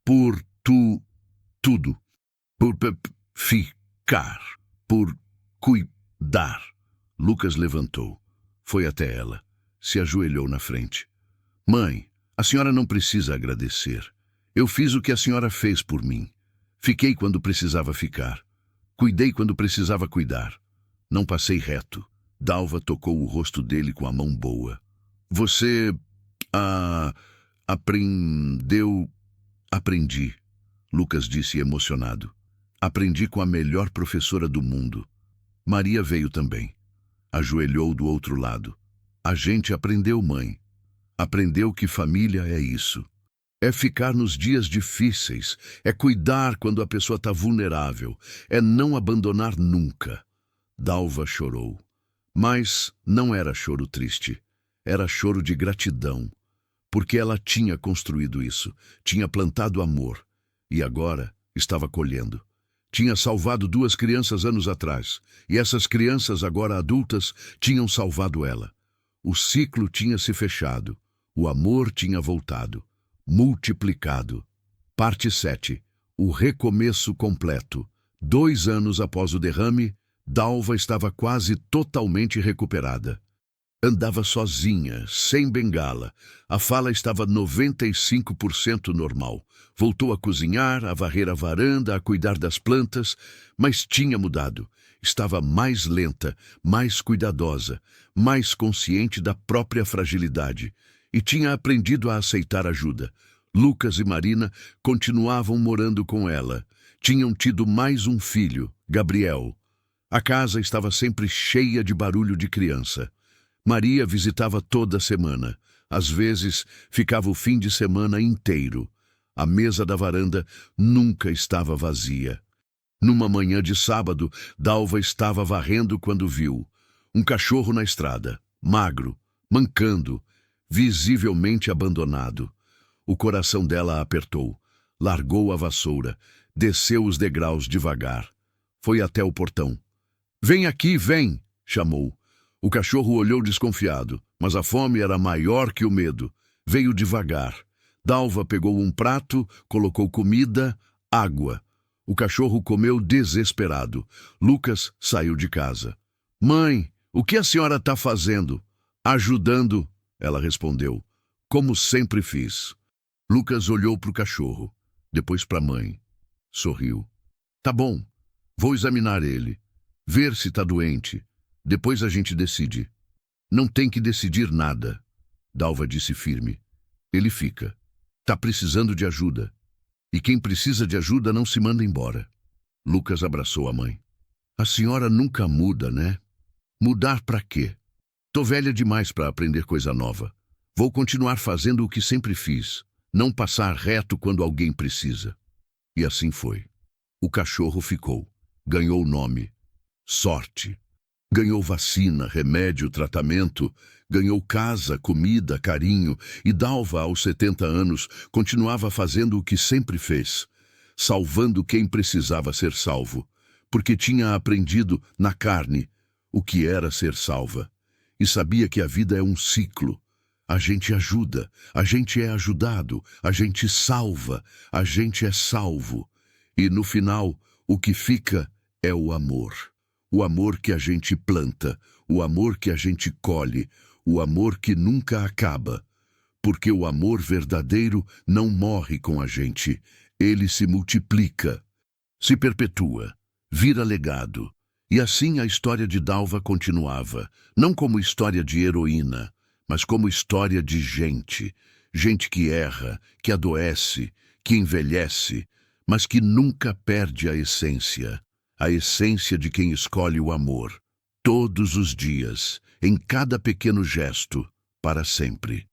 Por tudo. Por ficar. Por cuidar. Lucas levantou. Foi até ela. Se ajoelhou na frente. Mãe, a senhora não precisa agradecer. Eu fiz o que a senhora fez por mim. Fiquei quando precisava ficar. Cuidei quando precisava cuidar. Não passei reto. Dalva tocou o rosto dele com a mão boa. Você... aprendeu... Aprendi, Lucas disse emocionado. Aprendi com a melhor professora do mundo. Maria veio também. Ajoelhou do outro lado. A gente aprendeu, mãe. Aprendeu que família é isso. É ficar nos dias difíceis, é cuidar quando a pessoa está vulnerável, é não abandonar nunca. Dalva chorou. Mas não era choro triste, era choro de gratidão, porque ela tinha construído isso, tinha plantado amor, e agora estava colhendo. Tinha salvado 2 crianças anos atrás, e essas crianças, agora adultas, tinham salvado ela. O ciclo tinha se fechado, o amor tinha voltado, multiplicado. Parte 7. O recomeço completo. 2 anos após o derrame, Dalva estava quase totalmente recuperada. Andava sozinha, sem bengala. A fala estava 95% normal. Voltou a cozinhar, a varrer a varanda, a cuidar das plantas, mas tinha mudado. Estava mais lenta, mais cuidadosa, mais consciente da própria fragilidade. E tinha aprendido a aceitar ajuda. Lucas e Marina continuavam morando com ela. Tinham tido mais um filho, Gabriel. A casa estava sempre cheia de barulho de criança. Maria visitava toda semana. Às vezes, ficava o fim de semana inteiro. A mesa da varanda nunca estava vazia. Numa manhã de sábado, Dalva estava varrendo quando viu um cachorro na estrada, magro, mancando, visivelmente abandonado. O coração dela apertou. Largou a vassoura, desceu os degraus devagar. Foi até o portão. "Vem aqui, vem!" chamou. O cachorro olhou desconfiado, mas a fome era maior que o medo. Veio devagar. Dalva pegou um prato, colocou comida, água. O cachorro comeu desesperado. Lucas saiu de casa. "Mãe, o que a senhora está fazendo?" "Ajudando", ela respondeu. "Como sempre fiz." Lucas olhou para o cachorro, depois para a mãe. Sorriu. "Tá bom, vou examinar ele, ver se está doente. Depois a gente decide." "Não tem que decidir nada", Dalva disse firme. "Ele fica. Tá precisando de ajuda. E quem precisa de ajuda não se manda embora." Lucas abraçou a mãe. "A senhora nunca muda, né?" "Mudar para quê? Tô velha demais para aprender coisa nova. Vou continuar fazendo o que sempre fiz. Não passar reto quando alguém precisa." E assim foi. O cachorro ficou. Ganhou nome. Sorte. Ganhou vacina, remédio, tratamento. Ganhou casa, comida, carinho. E Dalva, aos 70 anos, continuava fazendo o que sempre fez. Salvando quem precisava ser salvo. Porque tinha aprendido, na carne, o que era ser salva. E sabia que a vida é um ciclo. A gente ajuda, a gente é ajudado, a gente salva, a gente é salvo. E no final, o que fica é o amor. O amor que a gente planta, o amor que a gente colhe, o amor que nunca acaba. Porque o amor verdadeiro não morre com a gente, ele se multiplica, se perpetua, vira legado. E assim a história de Dalva continuava, não como história de heroína, mas como história de gente. Gente que erra, que adoece, que envelhece, mas que nunca perde a essência de quem escolhe o amor, todos os dias, em cada pequeno gesto, para sempre.